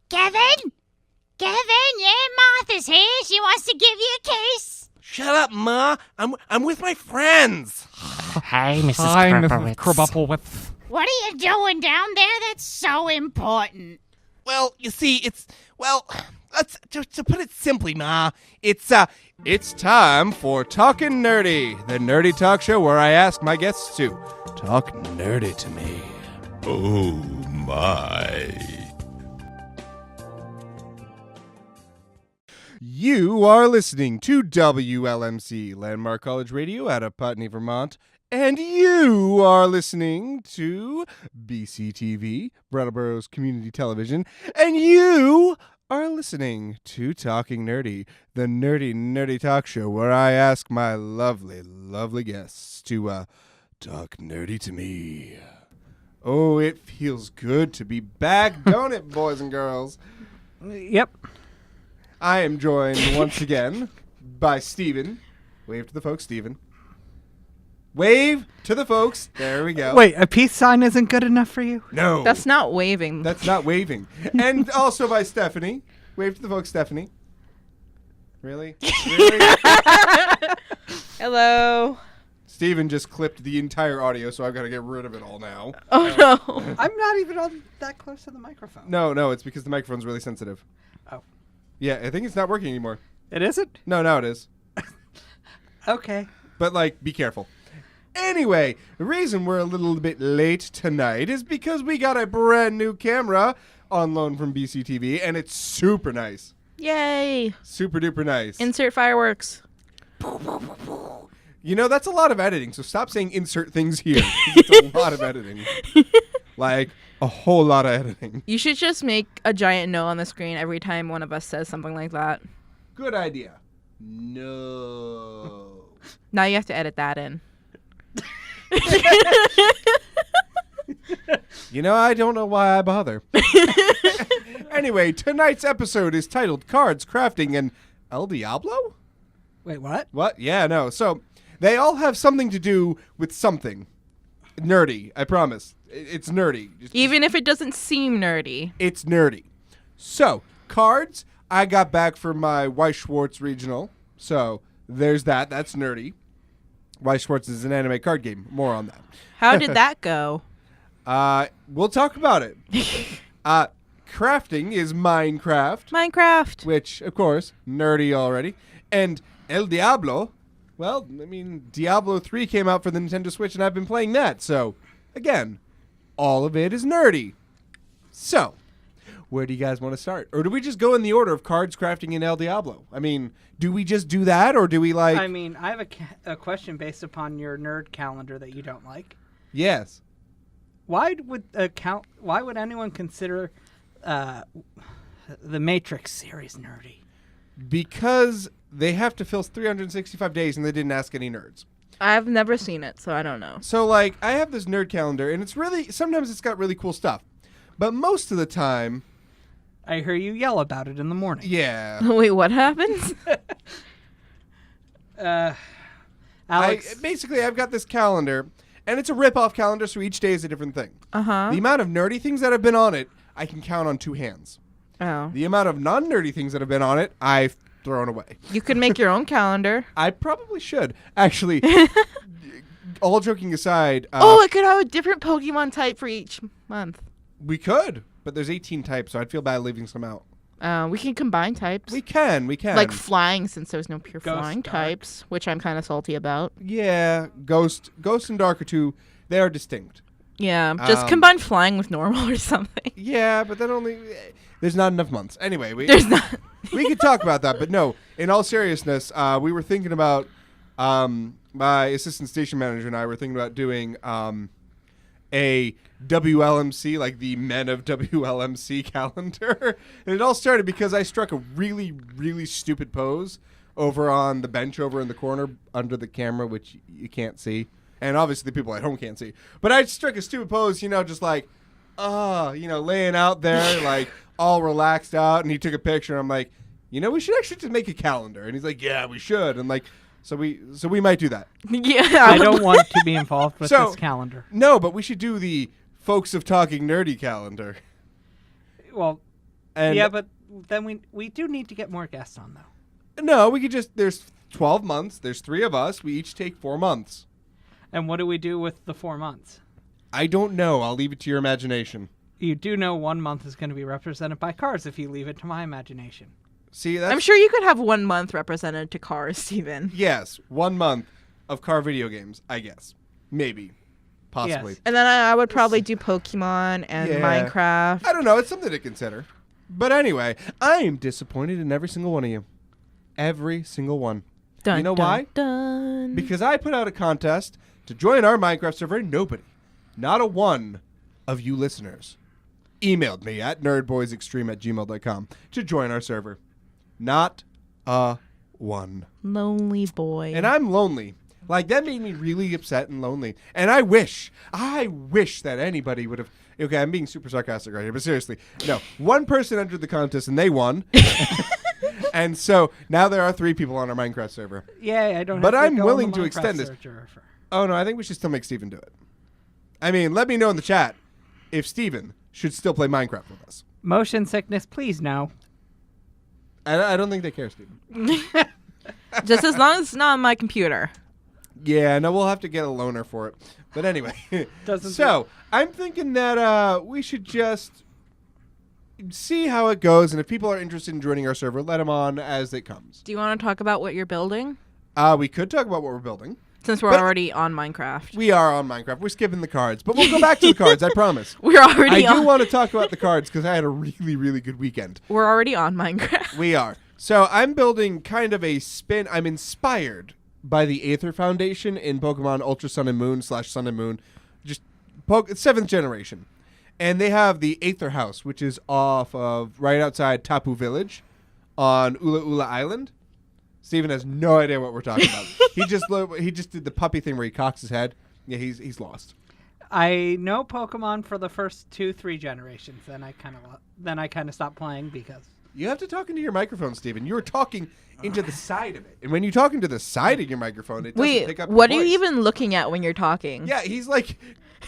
Kevin? Kevin, yeah, Martha's here. She wants to give you a kiss. Shut up, Ma. I'm with my friends. Hi, Mrs. Hi, Krabowitz. Mrs. Krabowitz. What are you doing down there that's so important? Well, you see, to put it simply, Ma, it's time for Talkin' Nerdy, the nerdy talk show where I ask my guests to talk nerdy to me. Oh, my. You are listening to WLMC, Landmark College Radio out of Putney, Vermont. And you are listening to BCTV, Brattleboro's Community Television. And you are listening to Talking Nerdy, the nerdy talk show where I ask my lovely guests to talk nerdy to me. Oh, it feels good to be back, don't it, boys and girls? Yep. I am joined once again by Steven. Wave to the folks, Steven. Wave to the folks. There we go. Wait, a peace sign isn't good enough for you? No. That's not waving. That's not waving. And also by Stephanie. Wave to the folks, Stephanie. Really? Really? Hello. Steven just clipped the entire audio, so I've got to get rid of it all now. Oh, no. I'm not even on that close to the microphone. No, it's because the microphone's really sensitive. Oh. Yeah, I think it's not working anymore. It isn't? No, now it is. Okay. But, be careful. Anyway, the reason we're a little bit late tonight is because we got a brand new camera on loan from BCTV, and it's super nice. Yay. Super duper nice. Insert fireworks. You know, that's a lot of editing, so stop saying insert things here. It's a lot of editing. Like, a whole lot of editing. You should just make a giant no on the screen every time one of us says something like that. Good idea. No. Now you have to edit that in. You know, I don't know why I bother. Anyway, tonight's episode is titled Cards, Crafting, and El Diablo? Wait, what? What? Yeah, no. So, they all have something to do with something. Nerdy, I promise. It's nerdy. Even if it doesn't seem nerdy. It's nerdy. So, cards, I got back from my Weiss Schwartz regional. So, there's that. That's nerdy. Weiss Schwartz is an anime card game. More on that. How did that go? We'll talk about it. Crafting is Minecraft. which, of course, nerdy already. And El Diablo, well, I mean, Diablo 3 came out for the Nintendo Switch, and I've been playing that. So, again, all of it is nerdy. So, where do you guys want to start? Or do we just go in the order of cards, crafting, and El Diablo? I mean, do we just do that, or do we I mean, I have a question based upon your nerd calendar that you don't like. Yes. Why would anyone consider the Matrix series nerdy? Because they have to fill 365 days, and they didn't ask any nerds. I've never seen it, so I don't know. So, I have this nerd calendar, and sometimes it's got really cool stuff. But most of the time... I hear you yell about it in the morning. Yeah. Wait, what happens? Alex. Basically, I've got this calendar, and it's a rip-off calendar, so each day is a different thing. Uh-huh. The amount of nerdy things that have been on it, I can count on two hands. Oh. The amount of non-nerdy things that have been on it, I've thrown away. You could make your own calendar. I probably should. Actually, all joking aside... it could have a different Pokemon type for each month. We could, but there's 18 types, so I'd feel bad leaving some out. We can combine types. We can. Like flying, since there's no pure Ghost, flying dark. types, which I'm kind of salty about. Yeah, Ghost and Dark are two. They are distinct. Yeah, just combine flying with normal or something. Yeah, but then only... There's not enough months. Anyway, There's not. we could talk about that, but no. In all seriousness, we were thinking about... my assistant station manager and I were thinking about doing a WLMC, like the Men of WLMC calendar. And it all started because I struck a really, really stupid pose over on the bench over in the corner under the camera, which you can't see. And obviously the people at home can't see. But I struck a stupid pose, just like, laying out there, like, all relaxed out. And he took a picture. And I'm like, we should actually just make a calendar. And he's like, yeah, we should. And like, so we might do that. Yeah. I don't want to be involved with this calendar. No, but we should do the Folks of Talking Nerdy calendar. Well, And yeah, but then we do need to get more guests on, though. no, we could just. There's 12 months. There's 3 of us. We each take 4 months. And what do we do with the 4 months? I don't know. I'll leave it to your imagination. You do know 1 month is going to be represented by cars if you leave it to my imagination. See, that's... I'm sure you could have 1 month represented to cars, Steven. Yes, 1 month of car video games, I guess. Maybe. Possibly. Yes. And then I would probably do Pokemon and Yeah. Minecraft. I don't know. It's something to consider. But anyway, I am disappointed in every single one of you. Every single one. Dun, You know dun, why? Dun. Because I put out a contest to join our Minecraft server, and nobody, not a one of you listeners, emailed me at nerdboysextreme@gmail.com to join our server. Not a one. Lonely boy. And I'm lonely. Like, that made me really upset and lonely. And I wish that anybody would have... Okay, I'm being super sarcastic right here, but seriously. No, one person entered the contest and they won. And so now there are 3 people on our Minecraft server. Yay, I don't But have to I'm go on willing the to Minecraft extend this. server. Oh, no, I think we should still make Steven do it. I mean, let me know in the chat if Steven should still play Minecraft with us. Motion sickness, please no. I don't think they care, Steven. Just as long as it's not on my computer. Yeah, no, we'll have to get a loaner for it. But anyway. So, I'm thinking that we should just see how it goes. And if people are interested in joining our server, let them on as it comes. Do you want to talk about what you're building? We could talk about what we're building. Since we're But- already on Minecraft. We are on Minecraft. We're skipping the cards. But we'll go back to the cards, I promise. We're already I do on. want to talk about the cards because I had a really, really good weekend. We're already on Minecraft. We are. So I'm building kind of a spin. I'm inspired by the Aether Foundation in Pokemon Ultra Sun and Moon / Sun and Moon. Just 7th generation. And they have the Aether House, which is off of right outside Tapu Village on Ula Ula Island. Steven has no idea what we're talking about. He just did the puppy thing where he cocks his head. Yeah, he's lost. I know Pokemon for the first 2-3 generations. Then I kind of stopped playing because You have to talk into your microphone, Steven. You were talking into the side of it. And when you talk into the side of your microphone, it doesn't pick up your what are you voice. even looking at when you're talking? Yeah, he's like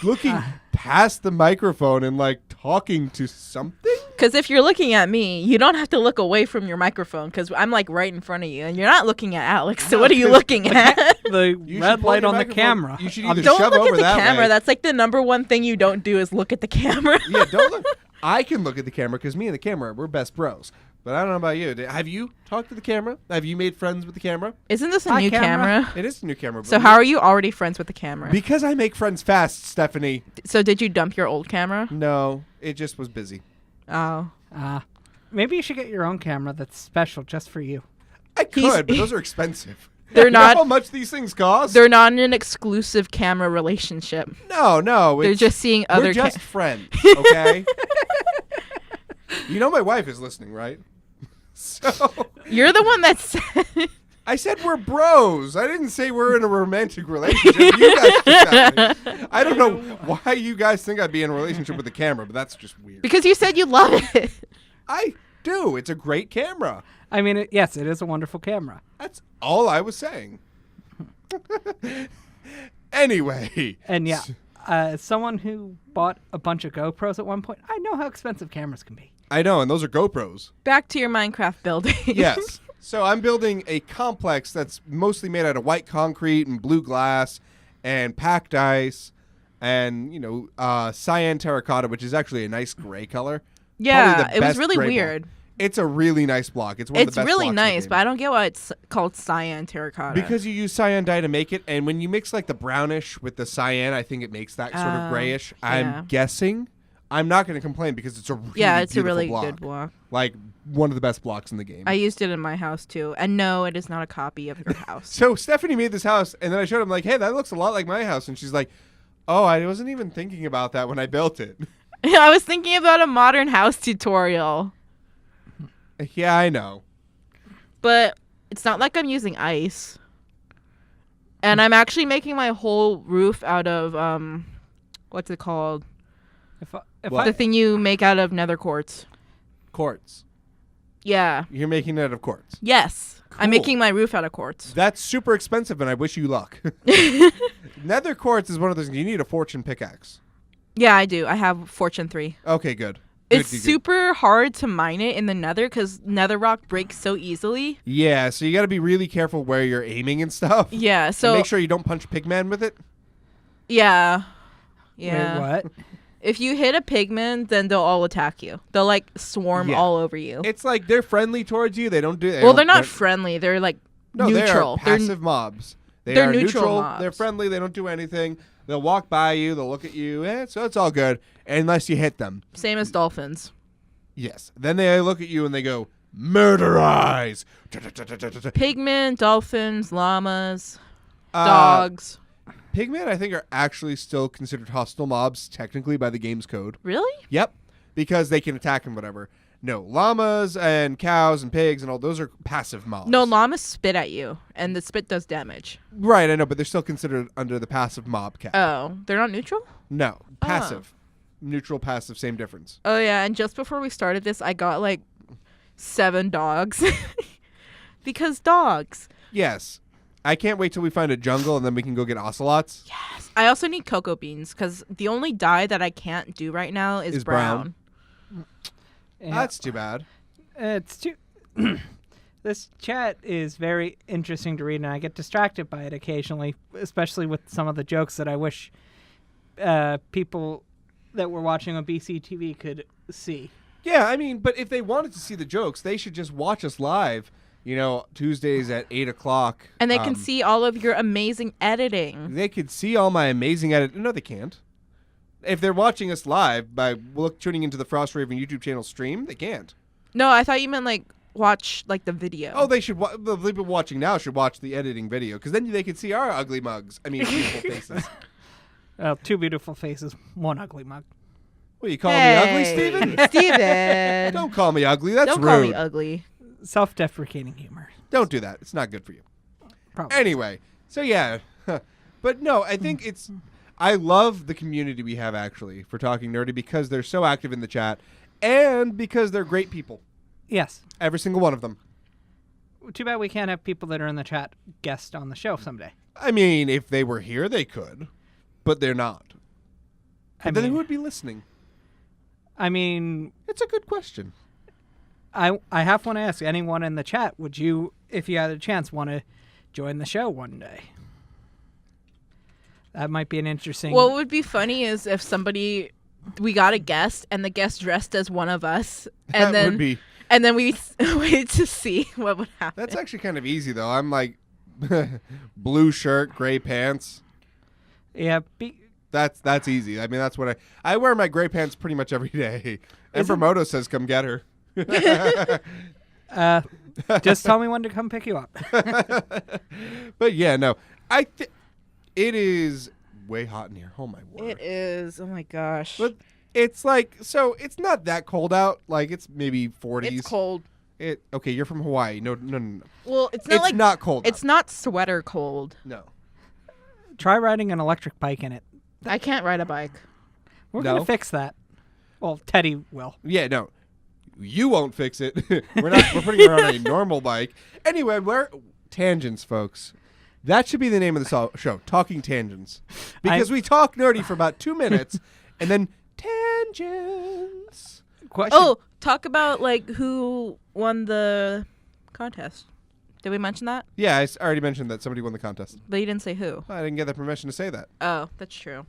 looking past the microphone and like talking to something. Because if you're looking at me, you don't have to look away from your microphone because I'm like right in front of you and you're not looking at Alex. So what are you looking at? the You should red pull light your on the microphone- camera. You should either Don't shove look over at the that camera. way. That's like the number one thing you don't do is look at the camera. Yeah, don't look. I can look at the camera because me and the camera, we're best bros. But I don't know about you. Have you talked to the camera? Have you made friends with the camera? Isn't this a Hi, new camera. camera? It is a new camera. So how are you already friends with the camera? Because I make friends fast, Stephanie. So did you dump your old camera? No, it just was busy. Oh. Maybe you should get your own camera that's special just for you. I could, but those are expensive. They're You know not- how much these things cost? They're not in an exclusive camera relationship. No. They're it's- just seeing other We're just friends, okay? You know my wife is listening, right? So You're the one that said I said we're bros. I didn't say we're in a romantic relationship. You guys think that way. I don't know why you guys think I'd be in a relationship with the camera, but that's just weird. because you said you love it. I do. It's a great camera. I mean, yes, it is a wonderful camera. That's all I was saying. Anyway. And yeah, as someone who bought a bunch of GoPros at one point, I know how expensive cameras can be. I know, and those are GoPros. Back to your Minecraft building. Yes. So I'm building a complex that's mostly made out of white concrete and blue glass and packed ice and, cyan terracotta, which is actually a nice gray color. Yeah, Probably the it was best really gray weird. block. It's a really nice block. It's one of It's the best really blocks in the nice, game. but I don't get why it's called cyan terracotta. Because you use cyan dye to make it, and when you mix like the brownish with the cyan, I think it makes that sort of grayish. yeah. I'm guessing. I'm not going to complain because it's a really it's a beautiful really block. good block. Like one of the best blocks in the game. I used it in my house too. And no, it is not a copy of your house. So Stephanie made this house, and then I showed him like, hey, that looks a lot like my house, and she's like, oh, I wasn't even thinking about that when I built it. I was thinking about a modern house tutorial. Yeah, I know. But it's not like I'm using ice. And I'm actually making my whole roof out of what's it called? If What? The thing you make out of nether quartz. Quartz. Yeah. You're making it out of quartz. Yes. I'm Cool. making my roof out of quartz. That's super expensive, and I wish you luck. Nether quartz is one of those. You need a fortune pickaxe. Yeah, I do. I have Fortune 3. Okay, good. It's Good. super hard to mine it in the nether because nether rock breaks so easily. Yeah, so you got to be really careful where you're aiming and stuff. Yeah, And so make sure you don't punch Pigman with it. yeah. Wait, what? If you hit a pigman, then they'll all attack you. They'll like swarm Yeah. all over you. It's like they're friendly towards you. They don't do. Well, they're not friendly. They're like No, neutral. they are passive mobs. they're are neutral mobs. They're friendly. They don't do anything. They'll walk by you. They'll look at you. So it's all good unless you hit them. Same as dolphins. Yes. Then they look at you and they go, murder eyes. Pigmen, dolphins, llamas, Uh, dogs. Pigmen, I think, are actually still considered hostile mobs technically by the game's code. Really? Yep. Because they can attack and whatever. No, llamas and cows and pigs and all those are passive mobs. No, llamas spit at you, and the spit does damage. Right, I know, but they're still considered under the passive mob cap. Oh, they're not neutral? No, passive. Neutral, passive, same difference. Oh, yeah, and just before we started this, I got like 7 dogs. Because dogs. Yes. I can't wait till we find a jungle and then we can go get ocelots. Yes. I also need cocoa beans, because the only dye that I can't do right now is brown. Yeah. That's too bad. It's too. This chat is very interesting to read, and I get distracted by it occasionally, especially with some of the jokes that I wish people that were watching on BCTV could see. Yeah, I mean, but if they wanted to see the jokes, they should just watch us live, Tuesdays at 8 o'clock. And they can see all of your amazing editing. They could see all my amazing edit. No, they can't. If they're watching us live by tuning into the FrostRaven YouTube channel stream, they can't. No, I thought you meant like watch like the video. Oh, they should. The people watching now should watch the editing video because then they can see our ugly mugs. I mean, beautiful faces. Well, 2 beautiful faces, 1 ugly mug. What, you calling me ugly, Steven? Steven. Don't call me ugly. That's Don't rude. call me ugly. Self-deprecating humor. Don't do that. It's not good for you. Probably. Anyway, so yeah. But no, I think I love the community we have actually for Talking Nerdy because they're so active in the chat and because they're great people. Yes. Every single one of them. Too bad we can't have people that are in the chat guest on the show someday. I mean, if they were here, they could. But they're not. And then who would be listening? I mean, It's a good question. I have one to ask. Anyone in the chat, would you, if you had a chance, want to join the show one day? That might be an interesting... What would be funny is if we got a guest and the guest dressed as one of us, and That would be. and then we waited to see what would happen. That's actually kind of easy though. I'm like blue shirt, gray pants. Yeah, That's easy. I mean, that's what I wear my gray pants pretty much every day. Emperor Moto says, "Come get her." just tell me when to come pick you up. But yeah, no, it is way hot in here. Oh my word! It is. Oh my gosh. But it's like it's not that cold out. Like it's maybe 40s. It's cold. Okay, you're from Hawaii. No. Well, it's not It's not cold. It's not sweater cold. No. Try riding an electric bike in it. I can't ride a bike. We're No? going to fix that. Well, Teddy will. Yeah, no. You won't fix it. We're putting her on a normal bike. Anyway, tangents, folks. That should be the name of the show, Talking Tangents. Because we talk nerdy for about 2 minutes, and then tangents. Question. Oh, talk about like who won the contest. Did we mention that? Yeah, I already mentioned that somebody won the contest. But you didn't say who. I didn't get the permission to say that. Oh, that's true.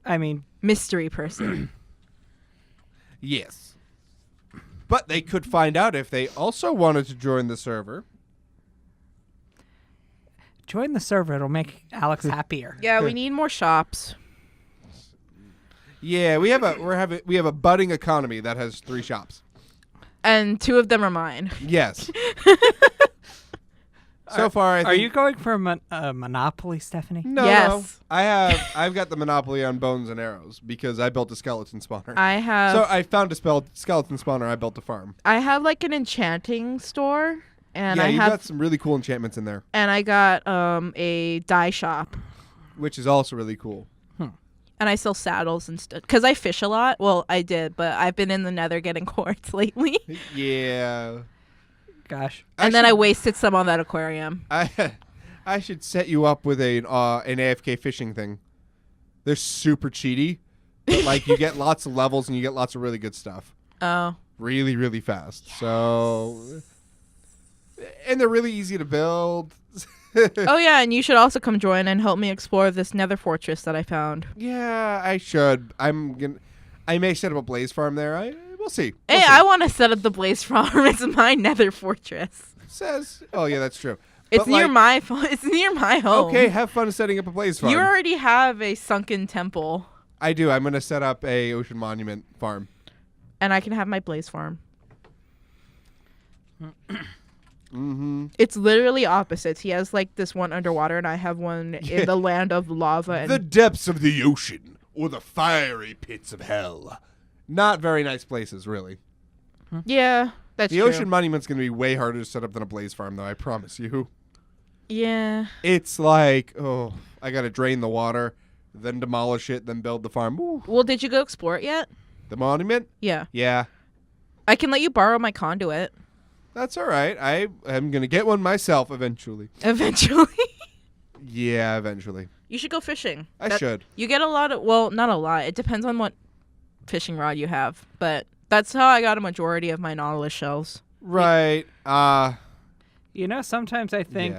I mean, Mystery person. Yes. But they could find out if they also wanted to join the server. join the server. It'll make Alex happier. Yeah, we need more shops. Yeah, we have a budding economy that has 3 shops. And 2 of them are mine. Yes. So far, I think... Are you going for a monopoly, Stephanie? No, Yes. no. I've got the monopoly on bones and arrows because I built a skeleton spawner. I have So I found a skeleton spawner. I built a farm. I have like an enchanting store, and Yeah, I you have got some really cool enchantments in there, and I got a dye shop, which is also really cool. and I sell saddles and stuff because I fish a lot. Well, I did, but I've been in the Nether getting quartz lately, Yeah. Gosh. and then I wasted some on that aquarium. I should set you up with an AFK fishing thing. They're super cheaty, but like you get lots of levels and you get lots of really good stuff. Oh. Really, really fast. So, and they're really easy to build. Oh yeah, and you should also come join and help me explore this nether fortress that I found. Yeah, I should. I may set up a blaze farm there. We'll see. Hey, I want to set up the blaze farm. It's my nether fortress. Says. Oh yeah, that's true. It's But, near like, it's near my home. Okay, have fun setting up a blaze farm. You already have a sunken temple, I do. I'm gonna set up a ocean monument farm. and I can have my blaze farm. Mm-hmm. It's literally opposites. He has like this one underwater, and I have one in the land of lava. And The depths of the ocean or the fiery pits of hell. Not very nice places, really. yeah, that's The true. ocean monument's gonna be way harder to set up than a blaze farm, though. I promise you. Yeah. It's like, oh, I gotta drain the water, then demolish it, then build the farm. Ooh. Well, did you go explore it yet? The monument? Yeah. Yeah. I can let you borrow my conduit That's all right. I am going to get one myself eventually. eventually. Yeah, eventually. You should go fishing. I should. You get a lot of, well, not a lot. It depends on what fishing rod you have, but that's how I got a majority of my Nautilus shells. Right. Sometimes I think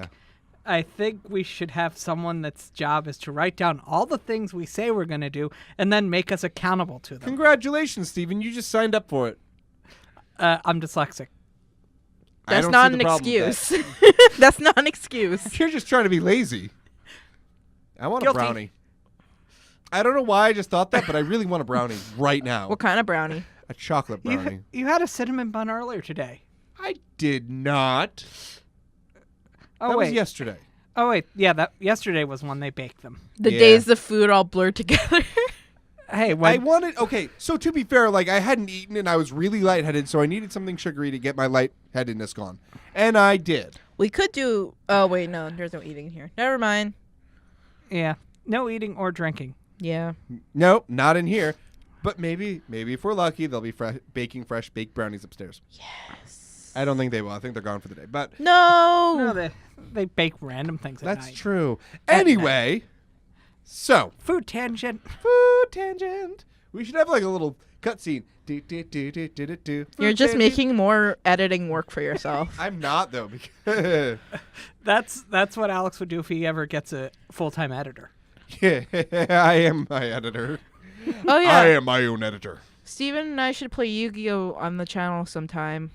Yeah. we should have someone that's job is to write down all the things we say we're going to do and then make us accountable to them. Congratulations, Steven. You just signed up for it. I'm dyslexic. I That's don't not see an the problem with excuse. That's not an excuse. that. You're just trying to be lazy. I want Guilty. a brownie. I don't know why I just thought that, but I really want a brownie right now. What kind of brownie? A chocolate brownie. You had a cinnamon bun earlier today. I did not. Oh, That wait. was yesterday. Oh, wait. Yeah, that yesterday was when they baked them. The Yeah. days the food all blurred together. Hey, I when, wanted, okay, so to be fair, like, I hadn't eaten and I was really lightheaded, so I needed something sugary to get my lightheadedness gone. And I did. We could do, oh wait, no, there's no eating here. Never mind. yeah, no eating or drinking. Yeah. Nope, not in here. But maybe if we're lucky, they'll be baking fresh baked brownies upstairs. Yes. I don't think they will. I think they're gone for the day. But No. No, they bake random things at that's night. true. At Anyway, so Food tangent. food tangent. We should have like a little cutscene. You're just making more editing work for yourself. I'm not though, because That's what Alex would do if he ever gets a full-time editor. yeah, I am my editor. Oh yeah. I am my own editor. Steven and I should play Yu-Gi-Oh on the channel sometime.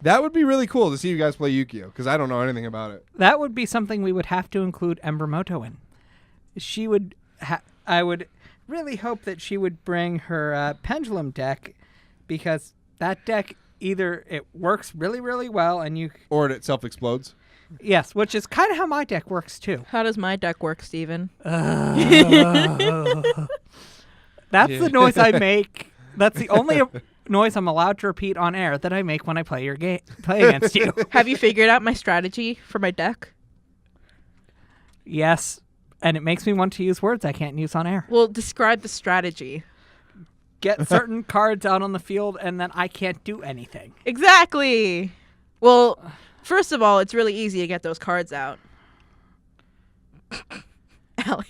That would be really cool to see you guys play Yu-Gi-Oh! Because I don't know anything about it. That would be something we would have to include Embermoto in. She would. I would really hope that she would bring her pendulum deck, because that deck either it works really really well and you Or it itself explodes. yes, which is kind of how my deck works too. How does my deck work, Steven? That's the noise I make. That's the only noise I'm allowed to repeat on air that I make when I play your game, play against you. Have you figured out my strategy for my deck? Yes, and it makes me want to use words I can't use on air. Well, describe the strategy. Get certain cards out on the field, and then I can't do anything. Exactly. Well, first of all, it's really easy to get those cards out. Alex.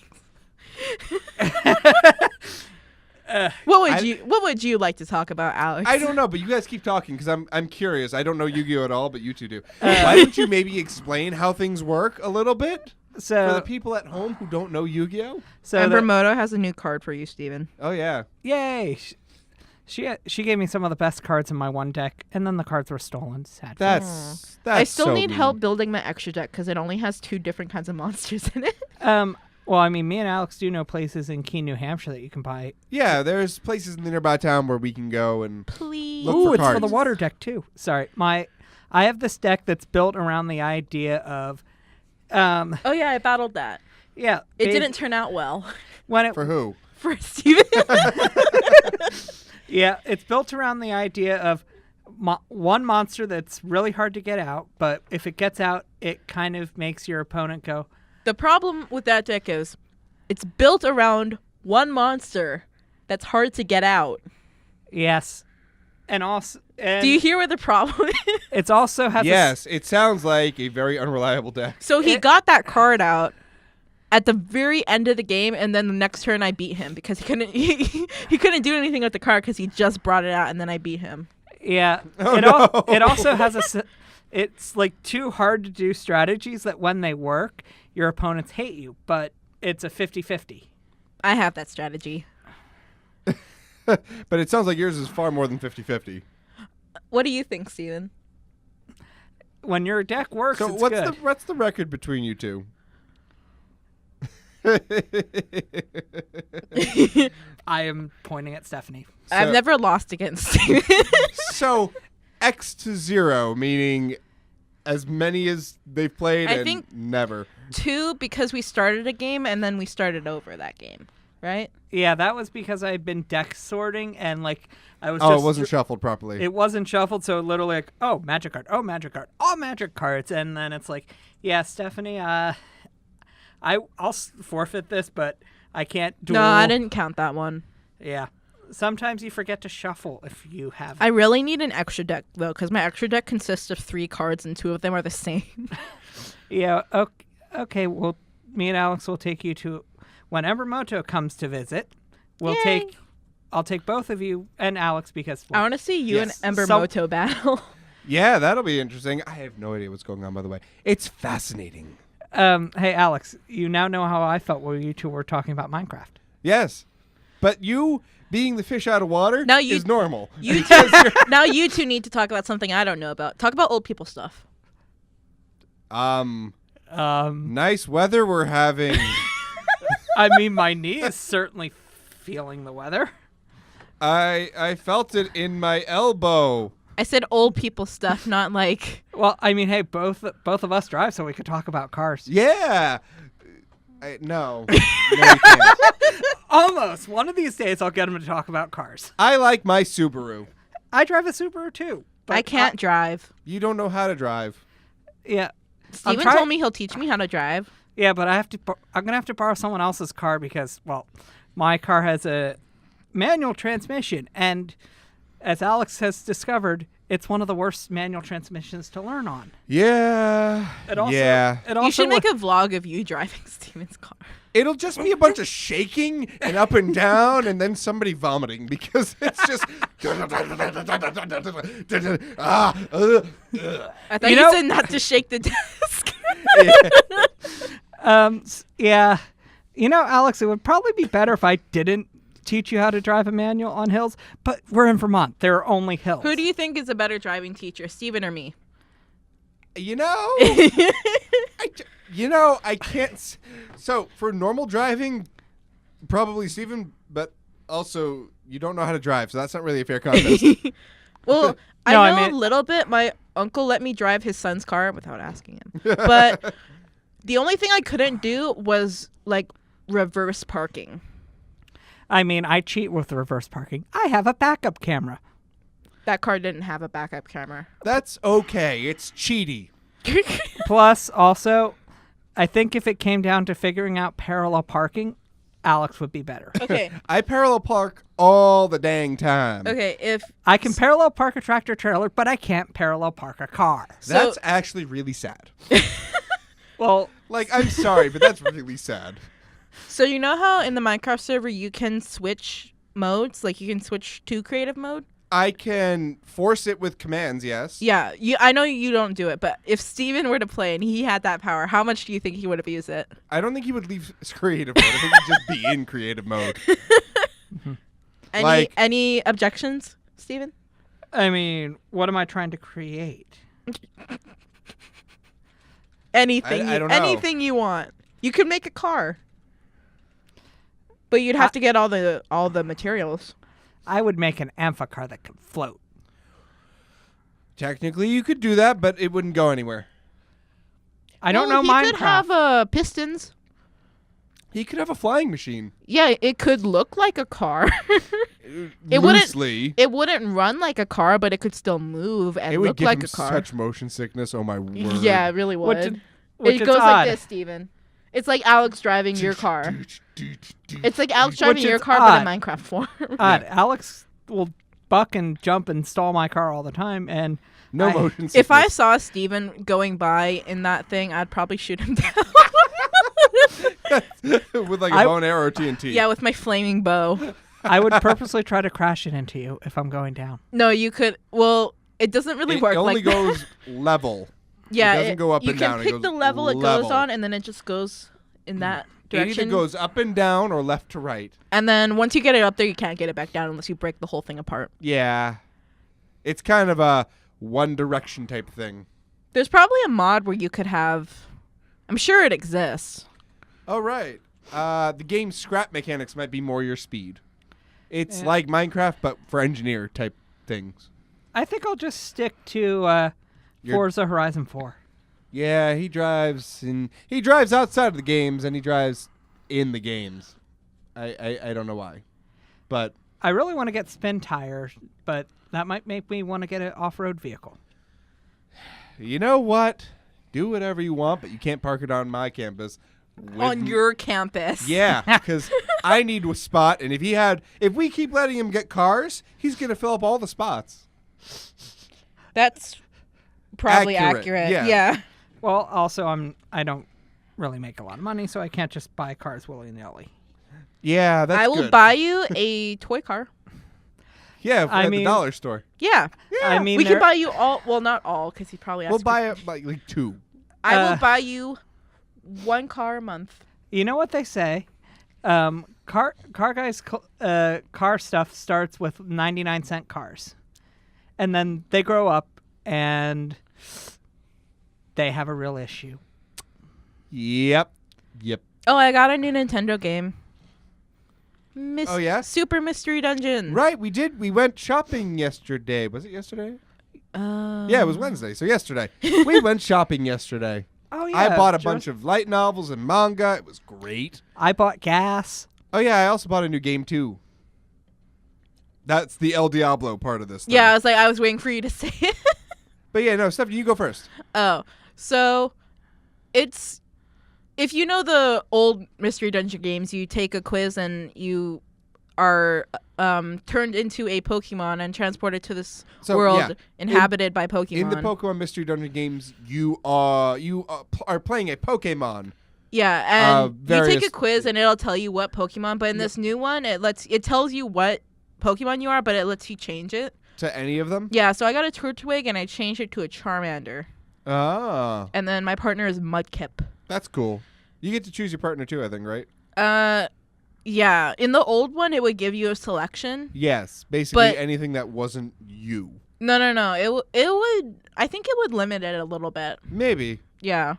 What would you like to talk about, Alex? I don't know, but you guys keep talking because I'm curious. I don't know Yu-Gi-Oh! At all, but you two do. Why don't you maybe explain how things work a little bit for the So, people at home who don't know Yu-Gi-Oh? Embermoto has a new card for you, Steven. Oh yeah. yay! She gave me some of the best cards in my one deck, and then the cards were stolen. Sad. That's I still so need mean. help building my extra deck because it only has 2 different kinds of monsters in it. Well, I mean, me and Alex do know places in Keene, New Hampshire that you can buy. Yeah, there's places in the nearby town where we can go and Please. Look Ooh, for it's for the cards. water deck too. Sorry, I have this deck that's built around the idea of, Oh yeah, I battled that. yeah, It didn't turn out well when it for who? for Steven. yeah, it's built around the idea of one monster that's really hard to get out, but if it gets out, it kind of makes your opponent go. The problem with that deck is it's built around one monster that's hard to get out. Yes, and also, Do you hear what the problem is? it's also has Yes, it sounds like a very unreliable deck. So he got that card out, at the very end of the game, and then the next turn I beat him because he couldn't he couldn't do anything with the car because he just brought it out, and then I beat him. Yeah. It also has it's like two hard to do strategies that when they work, your opponents hate you, but it's a 50-50. I have that strategy. But it sounds like yours is far more than 50-50. What do you think, Steven? When your deck works, So it's what's good. the record between you two? I am pointing at Stephanie. I've never lost against Steven. So X to 0, meaning as many as they've played I and think never. 2 because we started a game and then we started over that game, right? Yeah, that was because I had been deck sorting and like I was. Oh, it wasn't shuffled properly. It wasn't shuffled, so literally like, oh, magic card, all magic cards, and then it's like, yeah, Stephanie, I'll forfeit this, but I can't duel. No, I didn't count that one. Yeah. Sometimes you forget to shuffle if you have. I really need an extra deck, though, because my extra deck consists of 3 cards and 2 of them are the same. Yeah, okay, well, me and Alex will take you to, when Embermoto comes to visit, I'll take both of you and Alex because... I want to see you Yes. and Embermoto battle. Yeah, that'll be interesting. I have no idea what's going on, by the way. It's fascinating. Hey, Alex, you now know how I felt when you two were talking about Minecraft. Yes. But you being the fish out of water is normal. Now you two need to talk about something I don't know about. Talk about old people stuff. Nice weather we're having. I mean, my knee is certainly feeling the weather. I felt it in my elbow. I said old people stuff, not like... Well, I mean, hey, both of us drive, so we could talk about cars. Yeah. No. No, you can't. Almost. One of these days, I'll get him to talk about cars. I like my Subaru. I drive a Subaru, too. But I can't drive. You don't know how to drive. Yeah. Steven told me he'll teach me how to drive. Yeah, but I'm going to have to borrow someone else's car because, well, my car has a manual transmission, and as Alex has discovered, it's one of the worst manual transmissions to learn on. Yeah. You should make a vlog of you driving Steven's car. It'll just be a bunch of shaking and up and down and then somebody vomiting because it's just... I thought you said not to shake the desk. Yeah. You know, Alex, it would probably be better if I didn't teach you how to drive a manual on hills, but we're in Vermont. There are only hills. Who do you think is a better driving teacher, Steven or me? You know, I can't. So for normal driving, probably Steven, but also you don't know how to drive, so that's not really a fair contest. Well, I know a little bit. My uncle let me drive his son's car without asking him. But the only thing I couldn't do was like reverse parking. I mean, I cheat with reverse parking. I have a backup camera. That car didn't have a backup camera. That's okay. It's cheaty. Plus, also, I think if it came down to figuring out parallel parking, Alex would be better. Okay. I parallel park all the dang time. Okay, if I can parallel park a tractor trailer, but I can't parallel park a car. That's actually really sad. Well, like, I'm sorry, but that's really sad. So you know how in the Minecraft server you can switch modes? Like you can switch to creative mode? I can force it with commands, yes. Yeah, I know you don't do it, but if Steven were to play and he had that power, how much do you think he would have used it? I don't think he would leave creative mode. I think he'd just be in creative mode. Any objections, Steven? I mean, what am I trying to create? Anything. I don't know. Anything you want. You could make a car. But you'd have to get all the materials. I would make an ampha car that could float. Technically, you could do that, but it wouldn't go anywhere. I don't know He Minecraft. could have pistons. He could have a flying machine. Yeah, it could look like a car. Loosely. It wouldn't run like a car, but it could still move and It would look give like him a car. such motion sickness. Oh my word. Yeah, it really would. Which it is goes odd. like this, Steven. It's like Alex driving your car. It's like Alex driving Which your is car, odd. but in Minecraft form. Odd. Alex will buck and jump and stall my car all the time, and No motion sickness. If I saw Steven going by in that thing, I'd probably shoot him down. With like a bow and arrow or TNT. Yeah, with my flaming bow. I would purposely try to crash it into you if I'm going down. No, you could. Well, it doesn't really work. It only like goes level. Yeah, it doesn't go up and down. You can pick the level it goes on, and then it just goes in that direction. It either goes up and down or left to right. And then once you get it up there, you can't get it back down unless you break the whole thing apart. Yeah. It's kind of a one direction type thing. There's probably a mod where you could have... I'm sure it exists. Oh, right. The game's scrap mechanics might be more your speed. It's like Minecraft, but for engineer type things. I think I'll just stick to Forza Horizon 4. Yeah, he drives outside of the games and he drives in the games. I don't know why, but I really want to get spin tires, but that might make me want to get an off-road vehicle. You know what? Do whatever you want, but you can't park it on my campus. On your campus. Yeah, because I need a spot, and if we keep letting him get cars, he's gonna fill up all the spots. That's probably accurate. Yeah. Well, also I don't really make a lot of money, so I can't just buy cars willy-nilly. Yeah, that's I will good. buy you a toy car. Yeah, at the dollar store. Yeah. I mean, we can buy you all. Well, not all, because he probably has We'll buy it like two. I will buy you one car a month. You know what they say? Car guys car stuff starts with 99-cent cars. And then they grow up and they have a real issue. Yep. Oh, I got a new Nintendo game. Oh, yeah? Super Mystery Dungeon. Right, we did. We went shopping yesterday. Was it yesterday? Yeah, it was Wednesday, so yesterday. We went shopping yesterday. Oh, yeah. I bought a bunch of light novels and manga. It was great. I bought gas. Oh, yeah, I also bought a new game, too. That's the El Diablo part of this thing. Yeah, I was waiting for you to say it. But yeah, no, Stephanie, you go first. Oh, so it's... If you know the old Mystery Dungeon games, you take a quiz and you are turned into a Pokemon and transported to this world inhabited by Pokemon. In the Pokemon Mystery Dungeon games, you are playing a Pokemon. Yeah, and you take a quiz and it'll tell you what Pokemon. But in this new one, it tells you what Pokemon you are, but it lets you change it to any of them. Yeah, so I got a Turtwig and I changed it to a Charmander. Ah. And then my partner is Mudkip. That's cool. You get to choose your partner too, I think, right? Yeah. In the old one, it would give you a selection. Yes, basically anything that wasn't you. No. It would. I think it would limit it a little bit. Maybe. Yeah.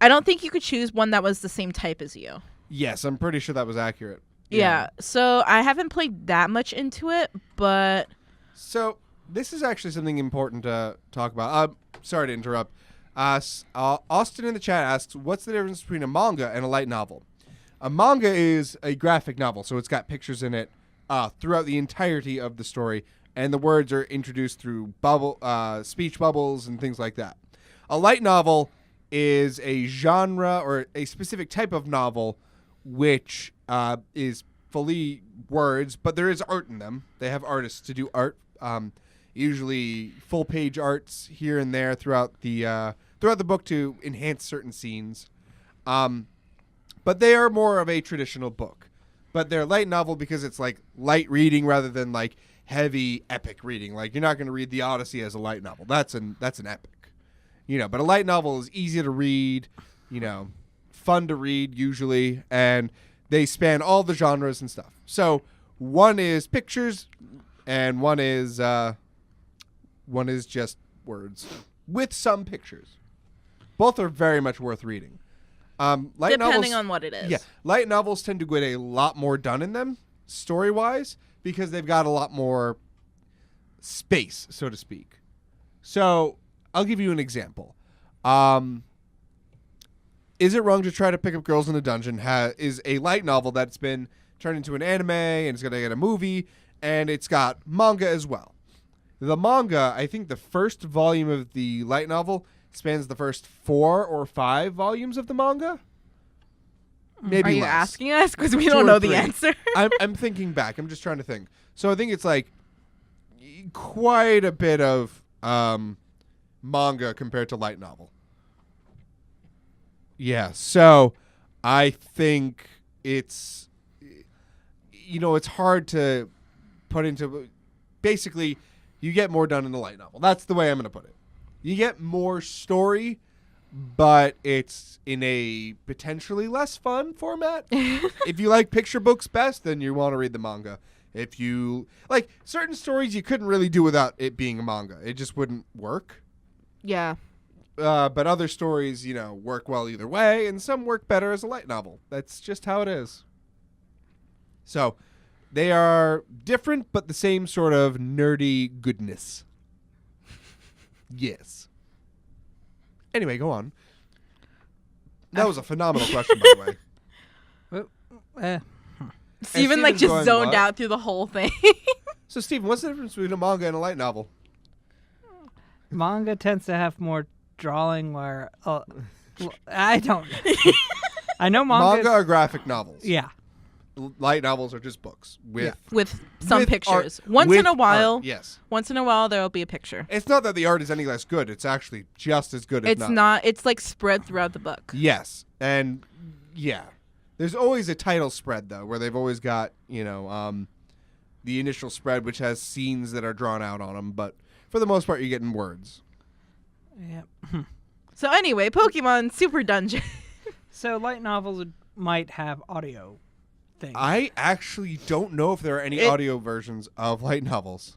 I don't think you could choose one that was the same type as you. Yes, I'm pretty sure that was accurate. Yeah. So I haven't played that much into it, but. So this is actually something important to talk about. Sorry to interrupt. Austin in the chat asks, what's the difference between a manga and a light novel? A manga is a graphic novel, so it's got pictures in it throughout the entirety of the story, and the words are introduced through speech bubbles and things like that. A light novel is a genre or a specific type of novel which is fully words, but there is art in them. They have artists to do art, usually full-page arts here and there throughout the book to enhance certain scenes. But they are more of a traditional book. But they're light novel because it's like light reading rather than like heavy epic reading. Like you're not going to read the Odyssey as a light novel. That's an epic. But a light novel is easy to read, fun to read usually, and they span all the genres and stuff. So one is pictures and one is just words with some pictures. Both are very much worth reading. Depending on what it is. Yeah, light novels tend to get a lot more done in them, story-wise, because they've got a lot more space, so to speak. So, I'll give you an example. Is It Wrong to Try to Pick Up Girls in a Dungeon is a light novel that's been turned into an anime, and it's going to get a movie, and it's got manga as well. The manga, I think the first volume of the light novel spans the first 4 or 5 volumes of the manga. Maybe Are you less. asking us? Because we don't know the answer. I'm thinking back. I'm just trying to think. So I think it's like quite a bit of manga compared to light novel. Yeah. So I think it's hard to put into. Basically, you get more done in the light novel. That's the way I'm going to put it. You get more story, but it's in a potentially less fun format. If you like picture books best, then you want to read the manga. If you like certain stories, you couldn't really do without it being a manga. It just wouldn't work. Yeah. But other stories, work well either way, and some work better as a light novel. That's just how it is. So, they are different, but the same sort of nerdy goodness. Yes. Anyway, go on. That was a phenomenal question, by the way. Steven Steven's just going, zoned "What?" out through the whole thing. So, Steven, what's the difference between a manga and a light novel? Manga tends to have more drawing where I don't know. I know Manga are graphic novels. Yeah. Light novels are just books with some with pictures. art- Once with in a while, art, yes. Once in a while there will be a picture. It's not that the art is any less good. It's actually just as good. It's not. It's like spread throughout the book. Yes, and yeah, there's always a title spread though, where they've always got the initial spread, which has scenes that are drawn out on them. But for the most part, you're getting words. Yep. So anyway, Pokemon Super Dungeon. So light novels might have audio things. I actually don't know if there are any audio versions of light novels.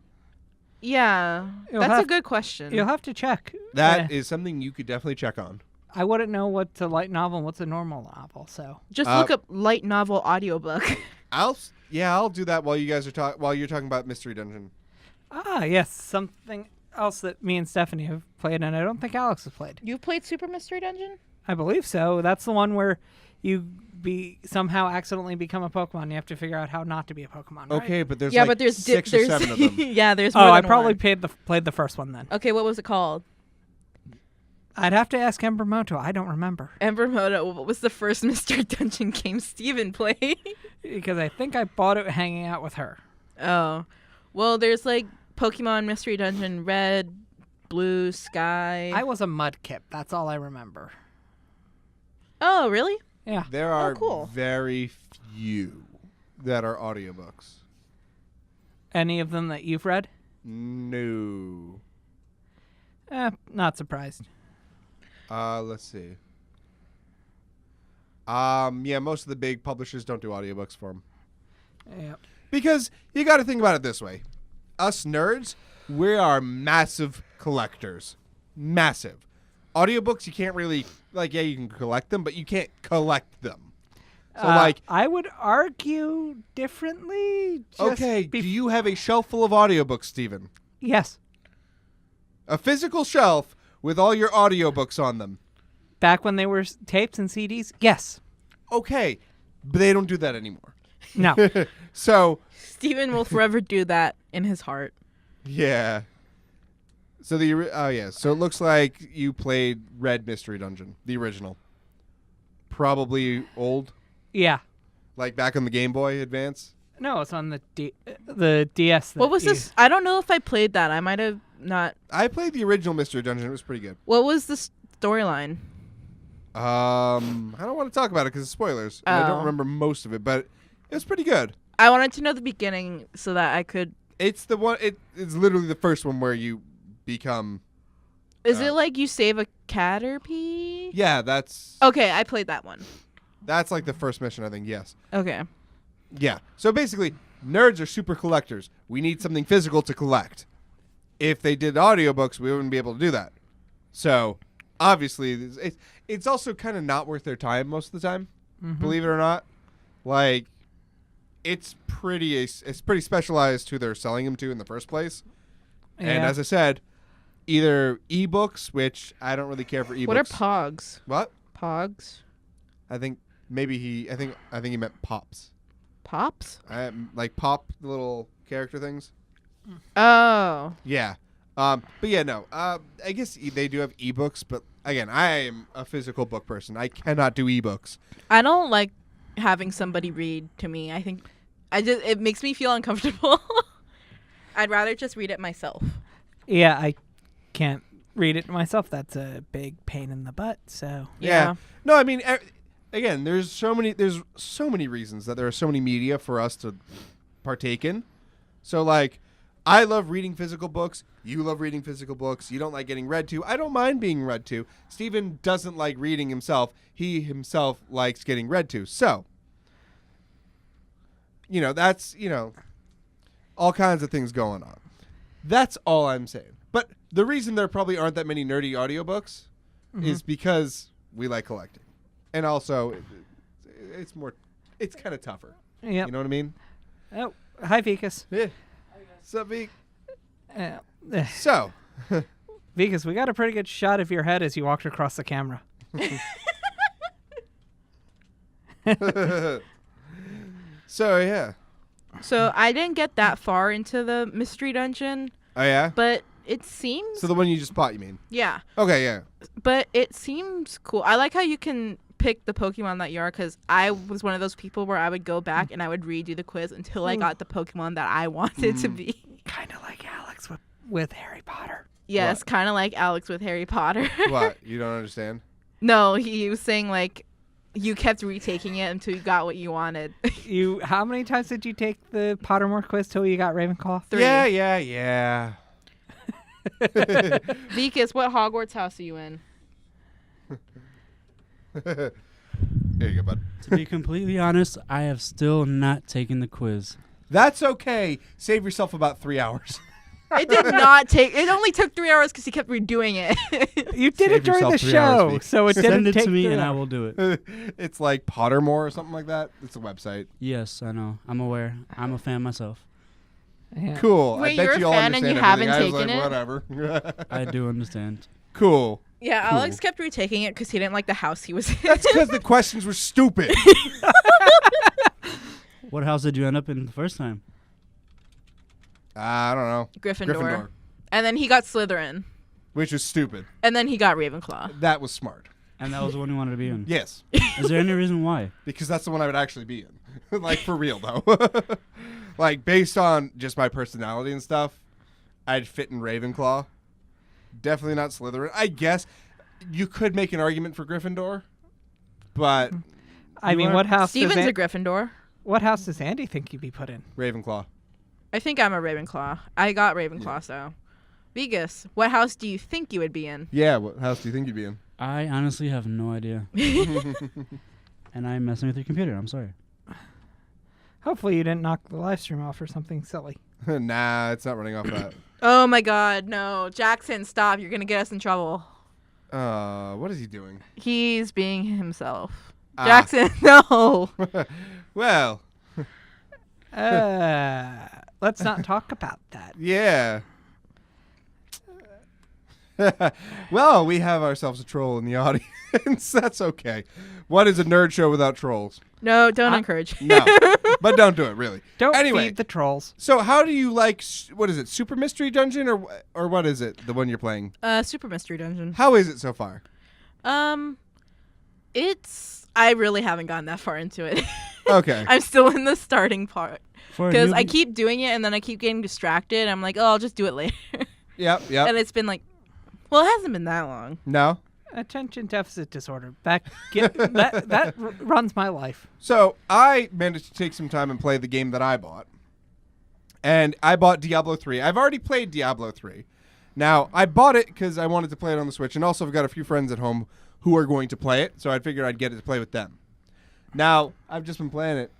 Yeah, that's a good question. You'll have to check. That is something you could definitely check on. I wouldn't know what's a light novel and what's a normal novel, so Just look up light novel audiobook. I'll do that while you guys are while you're talking about Mystery Dungeon. Ah, yes, something else that me and Stephanie have played, and I don't think Alex has played. You've played Super Mystery Dungeon? I believe so. That's the one where you somehow accidentally become a Pokemon. You have to figure out how not to be a Pokemon. Right? Okay, but there's but there's 6 or 7 of them. Yeah, there's more I than probably one. played the first one then. Okay, what was it called? I'd have to ask Embermoto. I don't remember. Embermoto. What was the first Mystery Dungeon game Steven played? Because I think I bought it hanging out with her. Oh. Well, there's like Pokemon Mystery Dungeon Red, Blue, Sky. I was a Mudkip. That's all I remember. Oh, really? Yeah. There are cool. very few that are audiobooks. Any of them that you've read? No. Not surprised. Let's see. Yeah, most of the big publishers don't do audiobooks for them. Yeah. Because you got to think about it this way. Us nerds, we are massive collectors. Massive. Audiobooks, you can't really, you can collect them, but you can't collect them. So, I would argue differently. okay, do you have a shelf full of audiobooks, Steven? Yes. A physical shelf with all your audiobooks on them. Back when they were tapes and CDs? Yes. Okay, but they don't do that anymore. No. So, Steven will forever do that in his heart. yeah. So so it looks like you played Red Mystery Dungeon, the original. Probably old, Yeah. like back on the Game Boy Advance. No, it's on the DS. What was this? I don't know if I played that. I might have not. I played the original Mystery Dungeon. It was pretty good. What was the storyline? I don't want to talk about it because it's spoilers. And I don't Oh. remember most of it, but it was pretty good. I wanted to know the beginning so that I could. It's the one. It's literally the first one where you become. Is it like you save a Caterpie? Yeah, that's Okay, I played that one. that's like the first mission, I think. Yes. Okay. Yeah. So basically, nerds are super collectors. We need something physical to collect. If they did audiobooks, we wouldn't be able to do that. So, obviously, it's also kind of not worth their time most of the time. Mm-hmm. Believe it or not. Like, it's pretty specialized who they're selling them to in the first place. Yeah. And as I said, either ebooks, which I don't really care for ebooks. What are Pogs? What? Pogs? I think maybe I think he meant pops. Pops? Like pop the little character things. Oh. Yeah. But yeah, no. I guess they do have ebooks, but again, I am a physical book person. I cannot do ebooks. I don't like having somebody read to me. I think it makes me feel uncomfortable. I'd rather just read it myself. Yeah, I can't read it myself. That's a big pain in the butt. So Yeah. No, I mean, again, there's so many reasons that there are so many media for us to partake in. So like, I love reading physical books. You love reading physical books. You don't like getting read to. I don't mind being read to. Steven doesn't like reading himself. He himself likes getting read to. So, that's, all kinds of things going on. That's all I'm saying. But the reason there probably aren't that many nerdy audiobooks is because we like collecting. And also, it's kind of tougher. Yep. You know what I mean? Oh, hi, Vikas. Yeah. What's up, Vic? Uh, So, Vikas, we got a pretty good shot of your head as you walked across the camera. so yeah. So I didn't get that far into the mystery dungeon, Oh yeah. but it seems So the one you just bought, you mean? yeah. Okay, yeah. But it seems cool. I like how you can pick the Pokemon that you are, because I was one of those people where I would go back and I would redo the quiz until I got the Pokemon that I wanted to be. Kind of like Alex with Harry Potter. Yes, kind of like Alex with Harry Potter. What? You don't understand? No, he was saying like you kept retaking it until you got what you wanted. How many times did you take the Pottermore quiz till you got Ravenclaw? 3. Yeah. Vikas, what Hogwarts house are you in? There you go, bud. To be completely honest, I have still not taken the quiz. That's okay. Save yourself about 3 hours. It did not take. It only took 3 hours because he kept redoing it. You did Save it during yourself the 3 hours, show, Vic. so it didn't Send it take to me 3 and I hours. will do it. It's like Pottermore or something like that. It's a website. Yes, I know. I'm aware. I'm a fan myself. Yeah. Cool. Wait, I bet you're a you all fan and understand you haven't everything. taken I was it? like, whatever. I do understand. Cool. Yeah, Cool. Alex kept retaking it because he didn't like the house he was in. That's because the questions were stupid. What house did you end up in the first time? I don't know. Gryffindor. And then he got Slytherin. Which was stupid. And then he got Ravenclaw. That was smart. And that was the one you wanted to be in. Yes. Is there any reason why? Because that's the one I would actually be in. Like, for real, though. Like, based on just my personality and stuff, I'd fit in Ravenclaw. Definitely not Slytherin. I guess you could make an argument for Gryffindor, but I mean, what house? Steven's does a Gryffindor. What house does Andy think you'd be put in? Ravenclaw. I think I'm a Ravenclaw. I got Ravenclaw, so. Vegas, what house do you think you would be in? Yeah, what house do you think you'd be in? I honestly have no idea. And I'm messing with your computer. I'm sorry. Hopefully, you didn't knock the live stream off or something silly. Nah, it's not running off that. Oh my god, no. Jackson, stop. You're going to get us in trouble. What is he doing? He's being himself. Ah. Jackson, no. Well, Let's not talk about that. yeah. Well, we have ourselves a troll in the audience. That's okay. What is a nerd show without trolls? No, don't encourage. No, but don't do it, really. Don't Anyway. feed the trolls. So how do you like, what is it, Super Mystery Dungeon, or what is it, the one you're playing? Super Mystery Dungeon. How is it so far? I really haven't gotten that far into it. Okay. I'm still in the starting part. For a Because I newbie- keep doing it and then I keep getting distracted. I'm like, oh, I'll just do it later. Yep. And it's been like, well, it hasn't been that long. No? Attention deficit disorder. That runs my life. So I managed to take some time and play the game that I bought. And I bought Diablo 3. I've already played Diablo 3. Now, I bought it because I wanted to play it on the Switch, and also I've got a few friends at home who are going to play it, so I figured I'd get it to play with them. Now, I've just been playing it,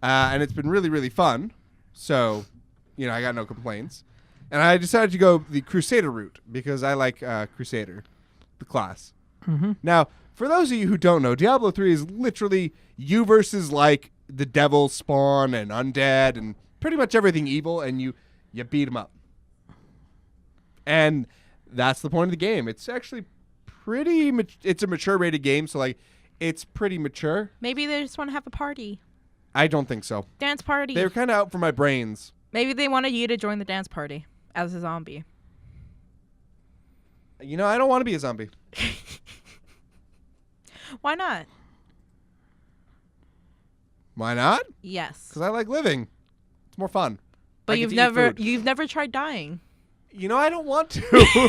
and it's been really, really fun. So, I got no complaints. And I decided to go the Crusader route because I like Crusader, the class. Mm-hmm. Now, for those of you who don't know, Diablo 3 is literally you versus like the devil spawn and undead and pretty much everything evil, and you beat them up. And that's the point of the game. It's actually it's a mature rated game, so like it's pretty mature. Maybe they just want to have a party. I don't think so. Dance party. They're kind of out for my brains. Maybe they wanted you to join the dance party as a zombie. I don't want to be a zombie. Why not? Why not? Yes. Because I like living. It's more fun. But I get you've to eat never food. tried dying. I don't want to.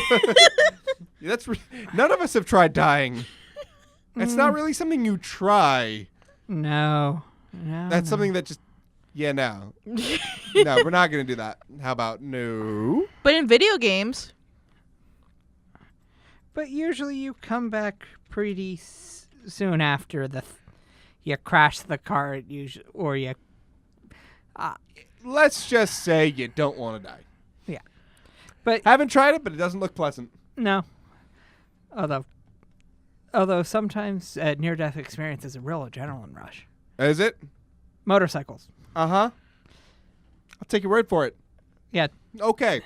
None of us have tried dying. It's not really something you try. No. That's something that just, no. No, we're not going to do that. How about no? But in video games, But usually you come back pretty soon after you crash the car, or you. Let's just say you don't want to die. Yeah. But Haven't tried it, but it doesn't look pleasant. no. Although sometimes near-death experience is a real adrenaline rush. Is it? Motorcycles. Uh-huh. I'll take your word for it. Yeah. Okay.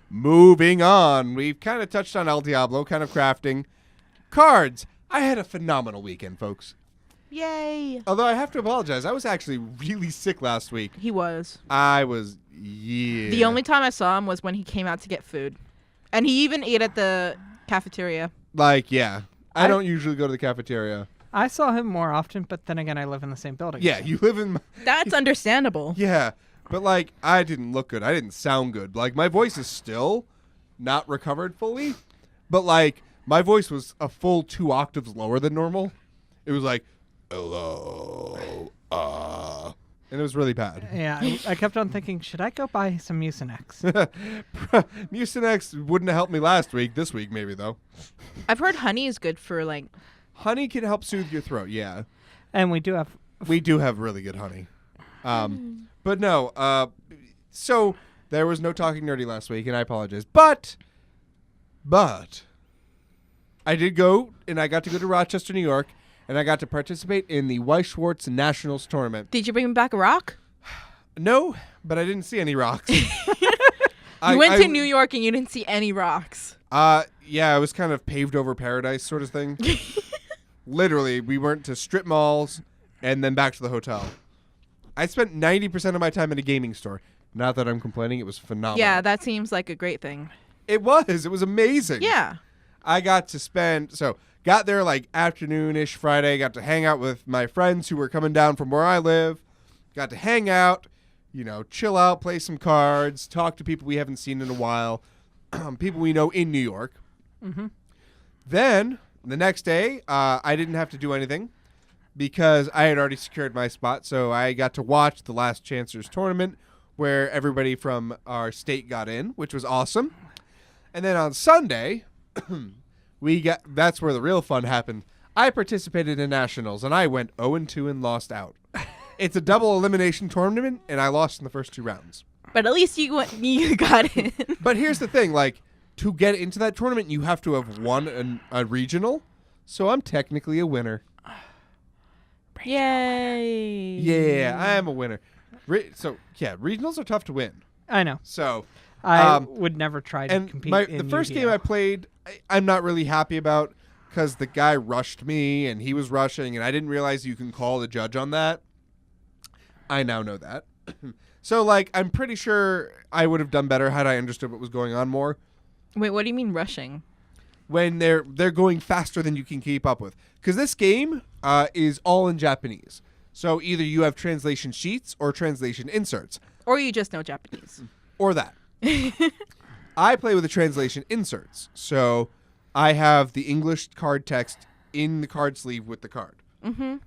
Moving on. We've kind of touched on El Diablo, kind of crafting. Cards. I had a phenomenal weekend, folks. yay! Although I have to apologize. I was actually really sick last week. He was. I was, The only time I saw him was when he came out to get food, and he even ate at the cafeteria. I don't usually go to the cafeteria. I saw him more often, but then again, I live in the same building. Yeah, you live in... That's understandable. Yeah, but, I didn't look good. I didn't sound good. My voice is still not recovered fully, but, my voice was a full 2 octaves lower than normal. It was hello, and it was really bad. Yeah, I kept on thinking, should I go buy some Mucinex? Mucinex wouldn't have helped me last week. This week, maybe, though. I've heard honey is good for Honey can help soothe your throat, yeah. And we do have... We do have really good honey. But no, so there was no Talking Nerdy last week, and I apologize. But I did go, and I got to go to Rochester, New York, and I got to participate in the Weiss Schwartz Nationals tournament. Did you bring back a rock? No, but I didn't see any rocks. You went to New York and you didn't see any rocks. Yeah, it was kind of paved over paradise sort of thing. Literally, we went to strip malls and then back to the hotel. I spent 90% of my time in a gaming store. Not that I'm complaining, it was phenomenal. Yeah, that seems like a great thing. It was amazing. Yeah. I got to got there afternoon-ish Friday, got to hang out with my friends who were coming down from where I live, got to hang out, chill out, play some cards, talk to people we haven't seen in a while, people we know in New York. Mm-hmm. Then, the next day, I didn't have to do anything because I had already secured my spot, so I got to watch the Last Chancers tournament where everybody from our state got in, which was awesome. And then on Sunday... that's where the real fun happened. I participated in nationals and I went 0-2 and lost out. It's a double elimination tournament and I lost in the first 2 rounds. But at least you got in. But here's the thing, to get into that tournament you have to have won a regional. So I'm technically a winner. Yay. Yeah, I am a winner. Regionals are tough to win. I know. So I would never try to compete in the first game Yu-Gi-Oh. I played, I'm not really happy about because the guy rushed me and he was rushing and I didn't realize you can call the judge on that. I now know that. So, I'm pretty sure I would have done better had I understood what was going on more. Wait, what do you mean rushing? When they're going faster than you can keep up with. Because this game is all in Japanese. So either you have translation sheets or translation inserts. Or you just know Japanese. Or that. I play with the translation inserts. So I have the English card text in the card sleeve with the card. Mm-hmm.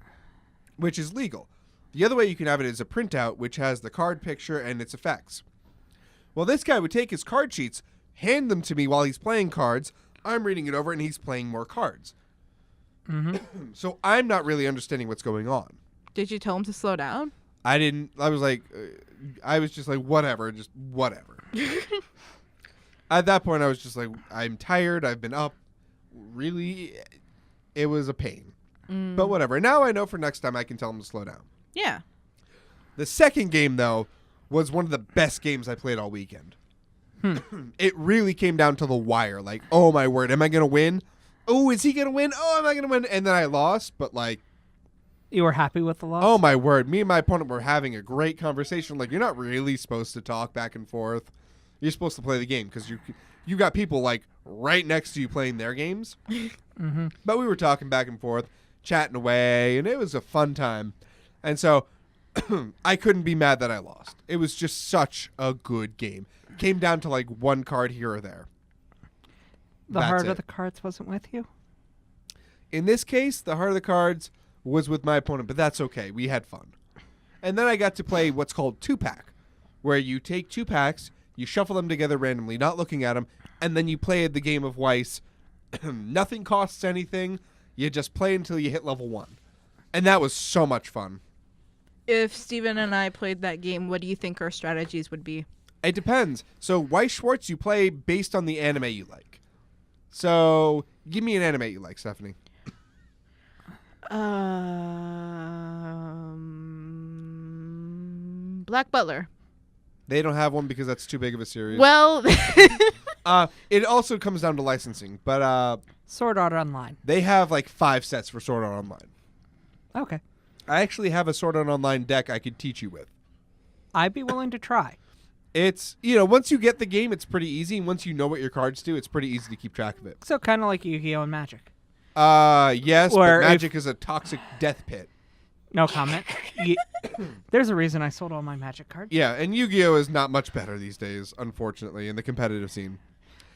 Which is legal. The other way you can have it is a printout, which has the card picture and its effects. Well, this guy would take his card sheets, hand them to me while he's playing cards. I'm reading it over, and he's playing more cards. Mm-hmm. So I'm not really understanding what's going on. Did you tell him to slow down? I didn't. I was just like, whatever, just whatever. At that point, I was just like, I'm tired. I've been up. Really, it was a pain. But whatever. Now I know for next time I can tell him to slow down. Yeah. The second game, though, was one of the best games I played all weekend. It really came down to the wire. Oh, my word. Am I going to win? Oh, is he going to win? Oh, am I going to win? And then I lost, but You were happy with the loss? oh, my word. Me and my opponent were having a great conversation. You're not really supposed to talk back and forth. You're supposed to play the game because you got people, right next to you playing their games. Mm-hmm. But we were talking back and forth, chatting away, and it was a fun time. And so I couldn't be mad that I lost. It was just such a good game. Came down to one card here or there. The That's heart it. of the cards wasn't with you? In this case, the heart of the cards was with my opponent, but that's okay. We had fun. And then I got to play what's called 2-pack, where you take 2 packs, you shuffle them together randomly, not looking at them, and then you play the game of Weiss. Nothing costs anything. You just play until you hit level 1. And that was so much fun. If Steven and I played that game, what do you think our strategies would be? It depends. So Weiss Schwartz, you play based on the anime you like. So give me an anime you like, Stephanie. Black Butler. They don't have one because that's too big of a series. Well, It also comes down to licensing, but Sword Art Online. they have like 5 sets for Sword Art Online. Okay. I actually have a Sword Art Online deck I could teach you with. I'd be willing to try. It's, once you get the game, it's pretty easy. And once you know what your cards do, it's pretty easy to keep track of it. So kind of like Yu-Gi-Oh! And Magic. Yes, Or but if- Magic is a toxic death pit. No comment. There's a reason I sold all my Magic cards. Yeah, and Yu-Gi-Oh! Is not much better these days, unfortunately, in the competitive scene.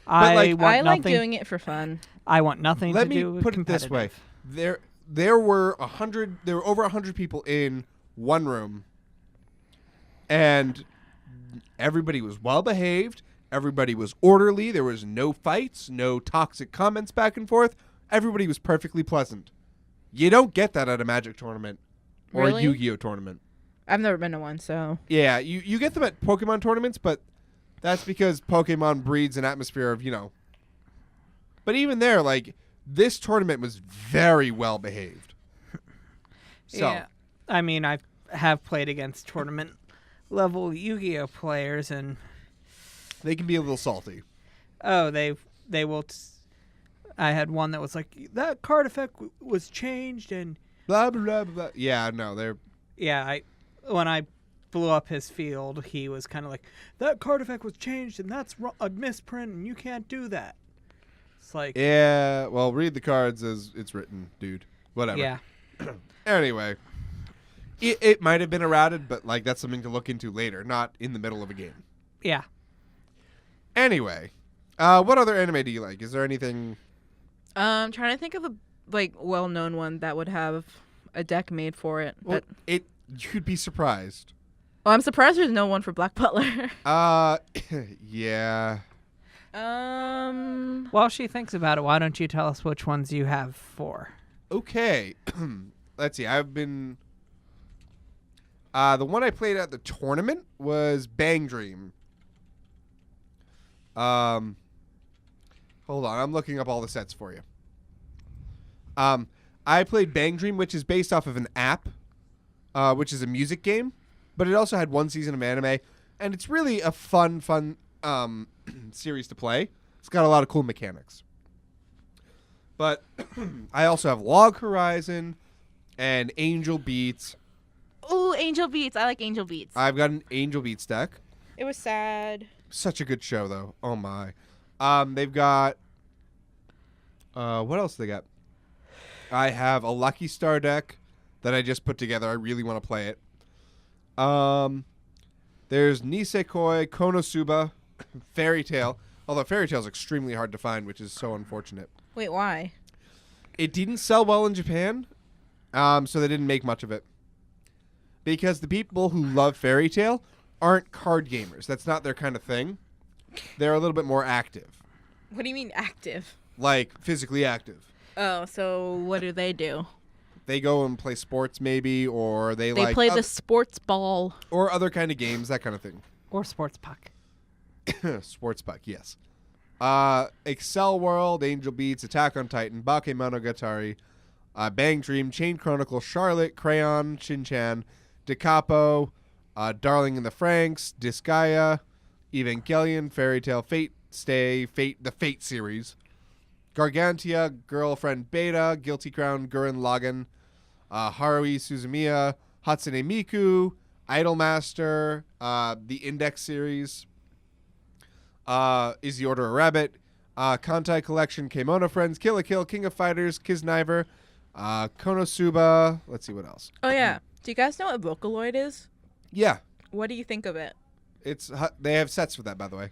I like, want I like nothing. doing it for fun. I want nothing Let to me do with put it this way: competitive. there were over 100 people in one room, and everybody was well behaved. Everybody was orderly. There was no fights, no toxic comments back and forth. Everybody was perfectly pleasant. You don't get that at a Magic tournament or Really? a Yu-Gi-Oh tournament. I've never been to one, so. Yeah, you get them at Pokemon tournaments, but that's because Pokemon breeds an atmosphere of, But even there, like, this tournament was very well behaved. So, Yeah. I mean, I have played against tournament level Yu-Gi-Oh players, and they can be a little salty. they will. I had one that was like, that card effect was changed, and Blah, blah, blah, blah. Yeah, no, they're... yeah, when I blew up his field, he was kind of like, that card effect was changed, and that's a misprint, and you can't do that. It's like, Yeah, well, read the cards as it's written, dude. Whatever. yeah. Anyway, it might have been errated, but, like, that's something to look into later, not in the middle of a game. Yeah. Anyway, what other anime do you like? Is there anything... I'm trying to think of a well-known one that would have a deck made for it. Well, But you'd be surprised. I'm surprised there's no one for Black Butler. Yeah. While she thinks about it, why don't you tell us which ones you have for? Okay. Let's see. I've been... the one I played at the tournament was Bang Dream. Hold on. I'm looking up all the sets for you. I played Bang Dream, which is based off of an app, which is a music game, but it also had one season of anime, and it's really a fun series to play. It's got a lot of cool mechanics. But I also have Log Horizon and Angel Beats. Ooh, Angel Beats. I like Angel Beats. I've got an Angel Beats deck. It was sad. Such a good show, though. Oh, my. They've got... what else they got? I have a Lucky Star deck that I just put together. I really want to play it. There's Nisekoi, Konosuba, Fairy Tail. Although Fairy Tail is extremely hard to find, which is so unfortunate. Wait, why? It didn't sell well in Japan, so they didn't make much of it. Because the people who love Fairy Tail aren't card gamers. That's not their kind of thing. They're a little bit more active. What do you mean active? Like, physically active. Oh, so what do? They go and play sports, maybe, or they like... play the sports ball. Or other kind of games, that kind of thing. Or Sports Puck. Sports Puck, yes. Excel World, Angel Beats, Attack on Titan, Bakemonogatari, Bang Dream, Chain Chronicle, Charlotte, Crayon, Shin-Chan, Decapo, Darling in the Franxx, Disgaea, Evangelion, Fairy Tail, Fate Stay, the Fate series, Gargantia, Girlfriend Beta, Guilty Crown, Gurren Lagann, Haruhi Suzumiya, Hatsune Miku, Idolmaster, the Index series, Is the Order a Rabbit, Kantai Collection, Kemono Friends, Kill la Kill, King of Fighters, Kiznaiver, Konosuba. Let's see what else. Oh yeah. Do you guys know what Vocaloid is? Yeah, What do you think of it? they have sets for that, by the way.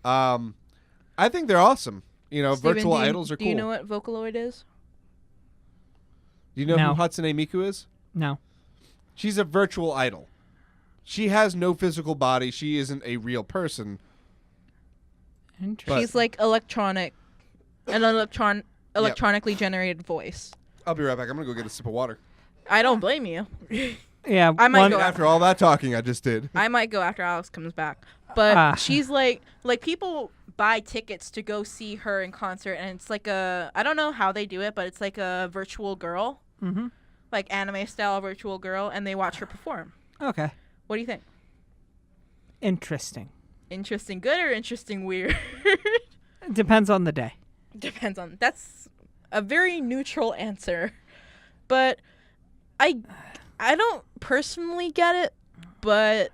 I think they're awesome. Steven, Virtual idols are cool. Do you know what Vocaloid is? Do you know No. who Hatsune Miku is? No. She's a virtual idol. She has no physical body. She isn't a real person. Interesting. She's like electronically generated voice. I'll be right back. I'm going to go get a sip of water. I don't blame you. Yeah. I might one- go After all that talking I just did. I might go after Alex comes back. But Ah. she's like people buy tickets to go see her in concert, and it's like I don't know how they do it, but it's like a virtual girl, like anime style virtual girl, and they watch her perform. Okay. What do you think? Interesting. Interesting good or interesting weird? Depends on the day. Depends on. That's a very neutral answer. But I don't personally get it, but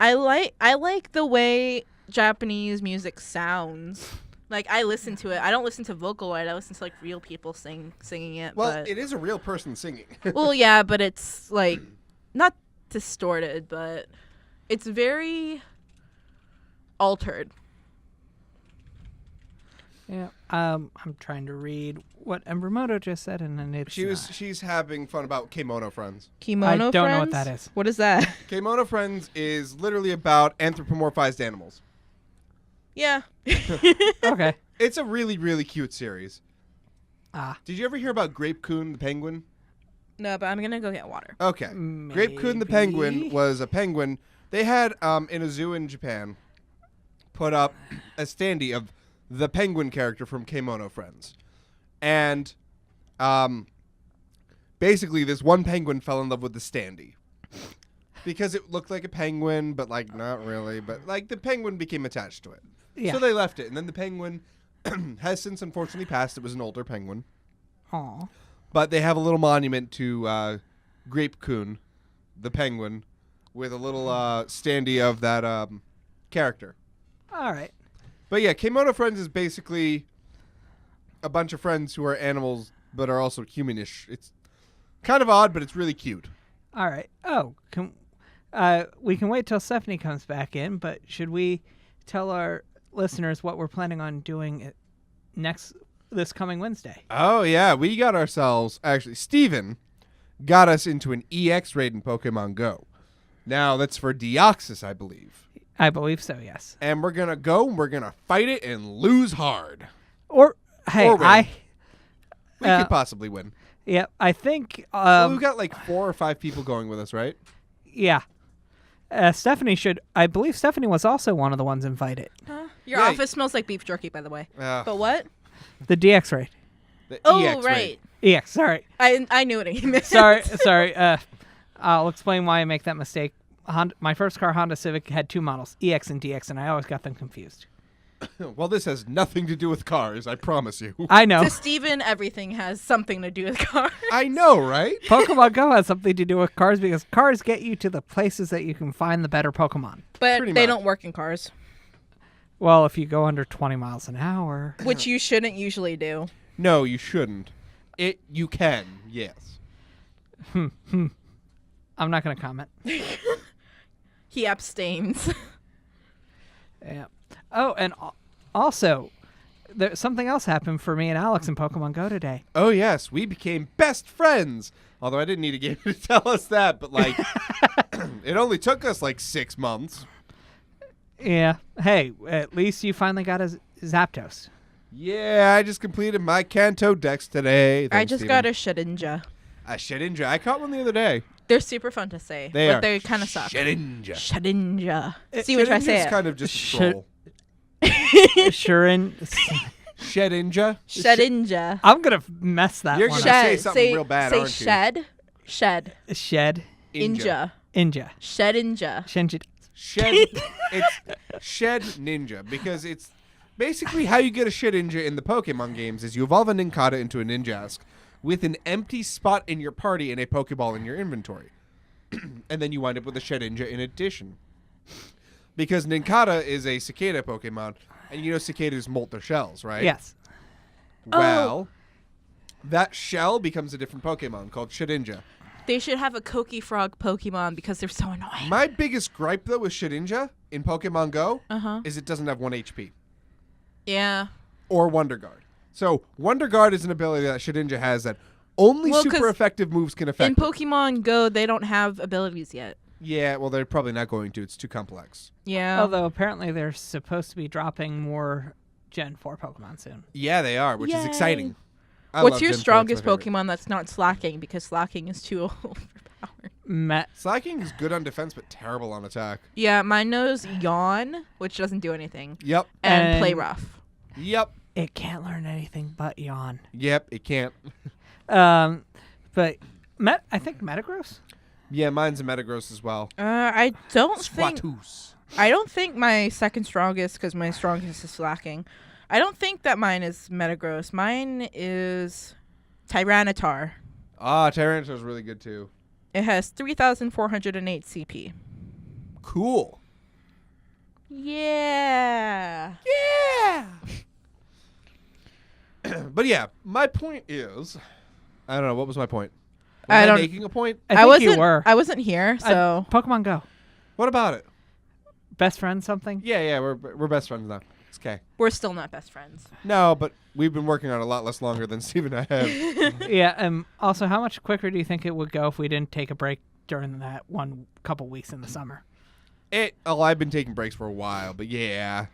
I like the way Japanese music sounds. Like, I listen to it. I don't listen to Vocaloid. I listen to like real people singing it. Well, but, it is a real person singing. well, yeah, but it's like not distorted, but it's very altered. Yeah. I'm trying to read what Embremoto just said, and then it's She's having fun about Kemono Friends. Kimono I don't know what Friends? that is. What is that? Kemono Friends is literally about anthropomorphized animals. Yeah. Okay. It's a really, really cute series. Ah. Did you ever hear about Grape Coon the penguin? No, but I'm gonna go get water. Okay. Grape Coon the penguin Maybe. was a penguin. They had, in a zoo in Japan, put up a standee of the penguin character from Kemono Friends. And basically this one penguin fell in love with the standee. Because it looked like a penguin, but like not really. But like the penguin became attached to it. Yeah. So they left it. And then the penguin has since unfortunately passed. It was an older penguin. Aw. But they have a little monument to Grape Coon, the penguin, with a little standee of that character. All right. But yeah, Kemono Friends is basically a bunch of friends who are animals but are also humanish. It's kind of odd, but it's really cute. All right. Oh, we can wait till Stephanie comes back in, but should we tell our listeners what we're planning on doing this coming Wednesday? Oh yeah, we got ourselves actually Steven got us into an EX raid in Pokemon Go. Now that's for Deoxys, I believe. I believe so, yes. And we're gonna go and we're gonna fight it and lose hard. Or hey, Or win. We Uh, could possibly win. yeah, I think Well, we've got like 4 or 5 people going with us, right? yeah. Stephanie should. I believe Stephanie was also one of the ones invited. Your Yeah. office smells like beef jerky, by the way. But what? The DX raid. The Oh, EX right. raid. EX. Sorry. I knew what he meant. Sorry. I'll explain why I make that mistake. My first car, Honda Civic, had 2 models, EX and DX, and I always got them confused. Well, this has nothing to do with cars, I promise you. I know. To Steven, everything has something to do with cars. I know, right? Pokemon Go has something to do with cars because cars get you to the places that you can find the better Pokemon. But Pretty they much. don't work in cars, Well, if you go under 20 miles an hour. which you shouldn't usually do. No, you shouldn't. You can, yes. I'm not going to comment. He abstains. Yeah. Oh, and also, something else happened for me and Alex in Pokemon Go today. Oh, yes, we became best friends. Although I didn't need a game to tell us that, but like, it only took us like 6 months. Yeah. Hey, at least you finally got a Zapdos. Yeah, I just completed my Kanto Dex today. I Thanks, just Steven. got a Shedinja. A Shedinja. I caught one the other day. They're super fun to say, They but are. they kind of suck. Shedinja. Shedinja. See what I Shedinja's say it. kind of just a Shed- troll. Shurin. Shedinja. Shedinja. I'm going to mess that You're one gonna up. say something real bad, say aren't you? shed. Shed. Shed. Inja. Inja. Shedinja. Shenji. Shed. It's Shed Ninja because it's basically how you get a Shedinja in the Pokemon games is you evolve a Nincada into a Ninjask with an empty spot in your party and a Pokeball in your inventory. And then you wind up with a Shedinja in addition. Because Nincada is a cicada Pokemon, and you know cicadas molt their shells, right? Yes. Well, that shell becomes a different Pokemon called Shedinja. They should have a Koki Frog Pokemon because they're so annoying. My biggest gripe, though, with Shedinja in Pokemon Go is it doesn't have 1 HP. Yeah. Or Wonder Guard. So Wonder Guard is an ability that Shedinja has that only Well, super 'cause effective moves can affect In it. Pokemon Go, they don't have abilities yet. Yeah, well, they're probably not going to. It's too complex. Yeah. Although apparently they're supposed to be dropping more Gen 4 Pokemon soon. Yeah, they are, which is Yay. exciting. I What's love your Gen 4, it's my strongest favorite. Pokemon that's not Slacking? Because Slacking is too overpowered. Slacking is good on defense, but terrible on attack. Yeah, mine knows Yawn, which doesn't do anything, Yep. and Play And- Rough. Yep. It can't learn anything but Yawn. Yep. It can't. But I think Metagross? Yeah, mine's a Metagross as well. I don't think Squatoos. my second strongest, because my strongest is Slacking. I don't think that mine is Metagross. Mine is Tyranitar. Ah, Tyranitar's really good too. It has 3,408 CP. Cool. Yeah. Yeah. But yeah, my point is, I don't know, what was my point? Was I I don't- making a point? I think wasn't. you were. I wasn't here, so Pokemon Go. What about it? Best friend something? Yeah, we're best friends now. It's okay. we're still not best friends. No, but we've been working on it a lot less longer than Steve and I have. Yeah. Also, how much quicker do you think it would go if we didn't take a break during that one couple weeks in the summer? I've been taking breaks for a while, but yeah.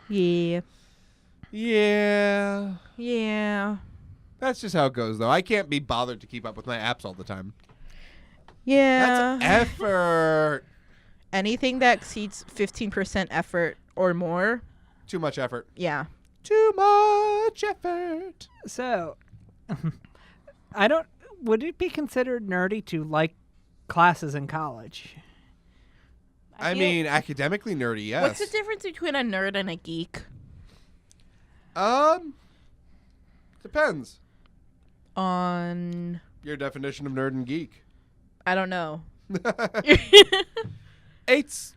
Yeah. Yeah. Yeah. That's just how it goes, though. I can't be bothered to keep up with my apps all the time. Yeah. That's effort. Anything that exceeds 15% effort or more, Too much effort. yeah. Too much effort. So, would it be considered nerdy to like classes in college? I feel- mean, academically nerdy, yes. What's the difference between a nerd and a geek? Depends. On Your definition of nerd and geek. I don't know. I'd say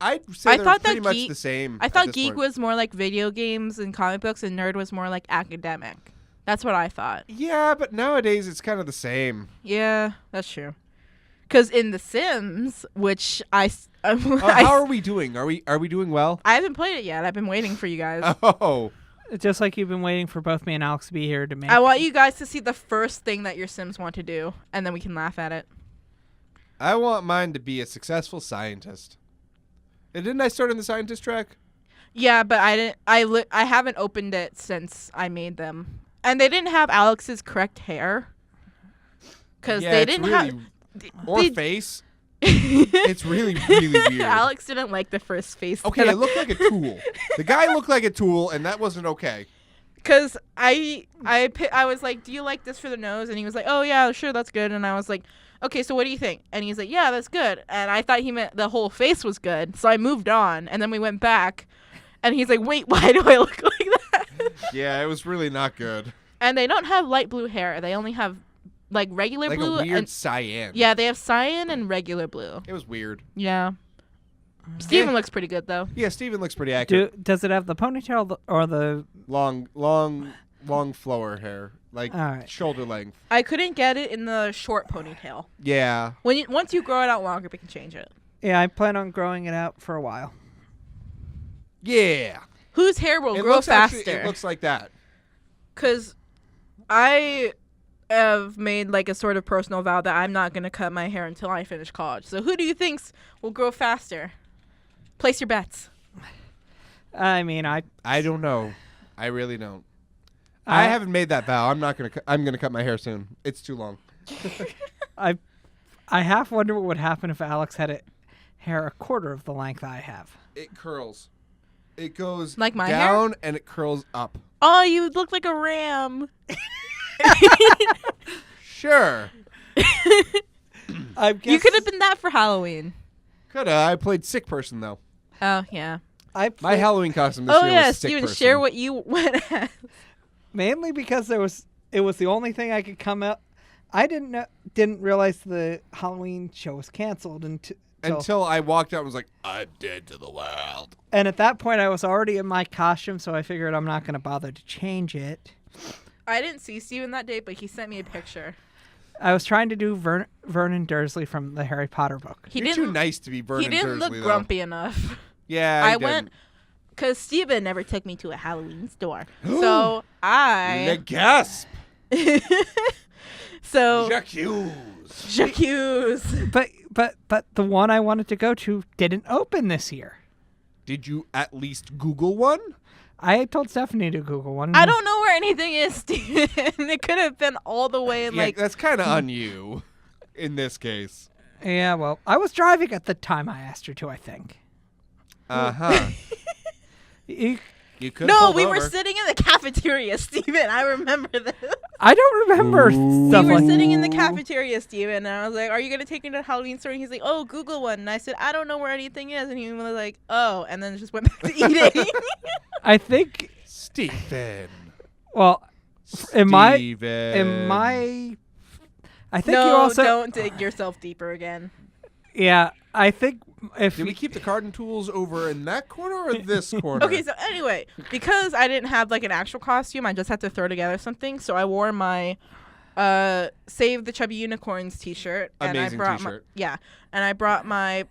I they're thought that pretty much geek- the same. I at thought this geek point. was more like video games and comic books, and nerd was more like academic. That's what I thought. Yeah, but nowadays it's kind of the same. Yeah, that's true. Because in The Sims, which How are we doing? Are we doing well? I haven't played it yet. I've been waiting for you guys. Oh, Just like you've been waiting for both me and Alex to be here to make. I want you guys to see the first thing that your Sims want to do, and then we can laugh at it. I want mine to be a successful scientist. And didn't I start in the scientist track? Yeah, but I didn't. I haven't opened it since I made them, and they didn't have Alex's correct hair. Because Yeah, they it's didn't really, have. or they- face. It's really weird. Alex didn't like the first face. Okay, it looked like a tool. The guy looked like a tool, and that wasn't okay. Because I was like, do you like this for the nose? And he was like, oh, yeah, sure, that's good. And I was like, okay, so what do you think? And he's like, yeah, that's good. And I thought he meant the whole face was good. So I moved on. And then we went back. And he's like, wait, why do I look like that? Yeah, it was really not good. And they don't have light blue hair. They only have, like, regular Like blue. a weird and cyan. yeah, they have cyan and regular blue. It was weird. Yeah. Steven Eh. looks pretty good, though. Yeah, Steven looks pretty accurate. Does it have the ponytail or the? Long flower hair. Like All right. shoulder length. I couldn't get it in the short ponytail. Yeah. Once you grow it out longer, we can change it. Yeah, I plan on growing it out for a while. Yeah. Whose hair will It grow looks faster? it looks like that. Because I have made like a sort of personal vow that I'm not going to cut my hair until I finish college. So who do you think will grow faster? Place your bets. I mean, I don't know. I really don't. I haven't made that vow. I'm not gonna. I'm gonna cut my hair soon. It's too long. I half wonder what would happen if Alex had hair a quarter of the length I have. It curls. It goes Like my down and it curls up. Oh, you look like a ram. Sure. You could have been that for Halloween. Coulda. I played sick person though. Oh, yeah. My Halloween costume this Oh, year yeah, was sick Steven, person. share what you went as. Mainly because it was the only thing I could come out. I didn't realize the Halloween show was canceled Until I walked out and was like, I'm dead to the world. and at that point I was already in my costume, so I figured I'm not going to bother to change it. I didn't see Steven that day, but he sent me a picture. I was trying to do Vernon Dursley from the Harry Potter book. He You're didn't too nice to be Vernon He didn't Dursley, look though. grumpy enough. Yeah, I he went didn't. because Steven never took me to a Halloween store. So I The gasp. So J'accuse. But the one I wanted to go to didn't open this year. Did you at least Google one? I told Stephanie to Google one. I don't know where anything is, Steven. It could have been all the way Yeah, like. that's kind of on you in this case. Yeah, well, I was driving at the time I asked her to, I think. Uh-huh. You- You could No, we were sitting in the cafeteria, Steven. I remember this. I don't remember Ooh. stuff We were like sitting in the cafeteria, Steven, and I was like, "Are you gonna take me to the Halloween store?" And he's like, "Oh, Google one." And I said, "I don't know where anything is," and he was like, "Oh," and then just went back to eating. I think, Stephen. well, in my, Steven. I think no, you also, don't dig yourself deeper again. yeah, I think if Did we keep the garden tools over in that corner or this corner? Okay, so anyway, because I didn't have like an actual costume, I just had to throw together something. So I wore my Save the Chubby Unicorns t-shirt. And Amazing I brought t-shirt. and I brought my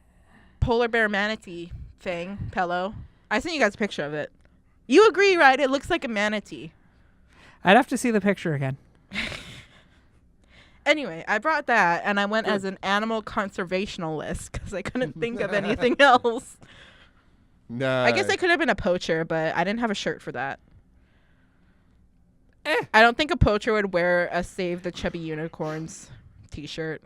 polar bear manatee thing, pillow. I sent you guys a picture of it. You agree, right? It looks like a manatee. I'd have to see the picture again. Anyway, I brought that, and I went as an animal conservationalist because I couldn't think of anything else. No. I guess I could have been a poacher, but I didn't have a shirt for that. I don't think a poacher would wear a Save the Chubby Unicorns t-shirt.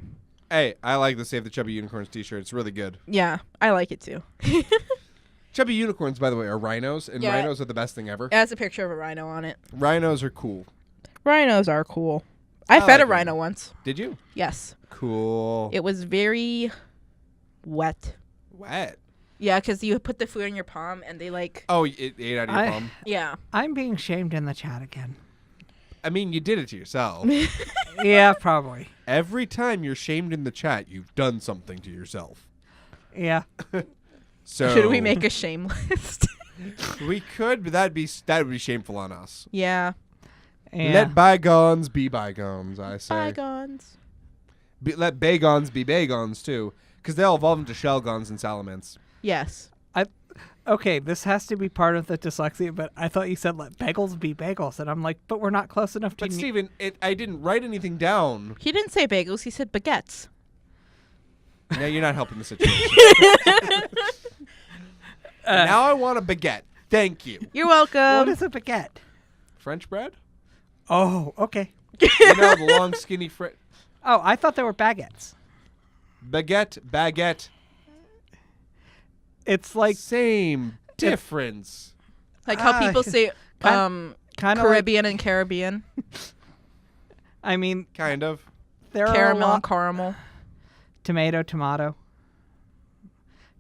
Hey, I like the Save the Chubby Unicorns t-shirt. It's really good. Yeah, I like it too. Chubby unicorns, by the way, are rhinos, and Yeah. rhinos are the best thing ever. It has a picture of a rhino on it. Rhinos are cool. Rhinos are cool. I I fed a like rhino them. once. Did you? Yes. Cool. It was very wet. Wet. Yeah, because you put the food in your palm and they like... Oh, it ate out of your I- palm. Yeah. I'm being shamed in the chat again. I mean, you did it to yourself. Yeah, probably. Every time you're shamed in the chat, you've done something to yourself. Yeah. So Should we make a shame list? We could, but that would be shameful on us. Yeah. Yeah. Let bygones be bygones, I say. Bygones. Let bagons be bagons too, because they'll evolve into shellgons and salamence. Yes. Okay, this has to be part of the dyslexia, but I thought you said let bagels be bagels, and I'm like, but we're not close enough to. But Steven, I didn't write anything down. He didn't say bagels. He said baguettes. Now you're not helping the situation. Now I want a baguette. Thank you. You're welcome. What is a baguette? French bread? Oh, okay. You know, the long, skinny Oh, I thought they were baguettes. baguette. It's like Same difference. Like how people say kind of Caribbean and Caribbean. I mean, Kind of. there are a Caramel and lot. caramel. Tomato.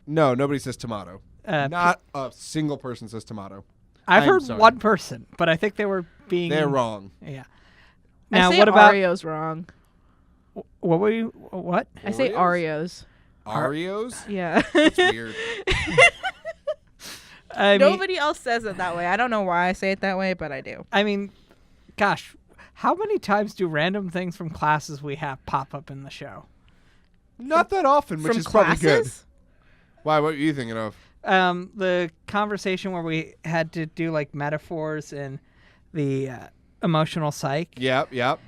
No, nobody says tomato. Uh, Not a single person says tomato. I've I'm heard sorry. one person, but I think they were being. They're wrong. Yeah. I Now, say what about Oreos wrong. what were you? What? I say Oreos? Oreos. Oreos? Yeah. That's weird. I mean, Nobody else says it that way. I don't know why I say it that way, but I do. I mean, gosh, how many times do random things from classes we have pop up in the show? Not that often, which From is probably good. classes? Why? What are you thinking of? The conversation where we had to do like metaphors and the emotional psych. Yep.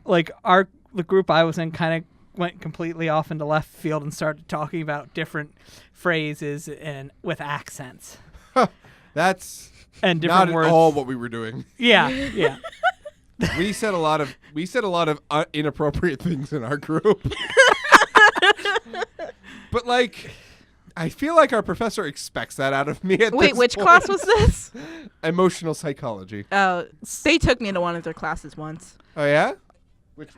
Like the group I was in kind of went completely off into left field and started talking about different phrases and with accents That's and different not words. at all what we were doing. Yeah. We said a lot of inappropriate things in our group. But like, I feel like our professor expects that out of me at Wait, this which point. class was this? Emotional psychology. They took me to one of their classes once. Oh yeah?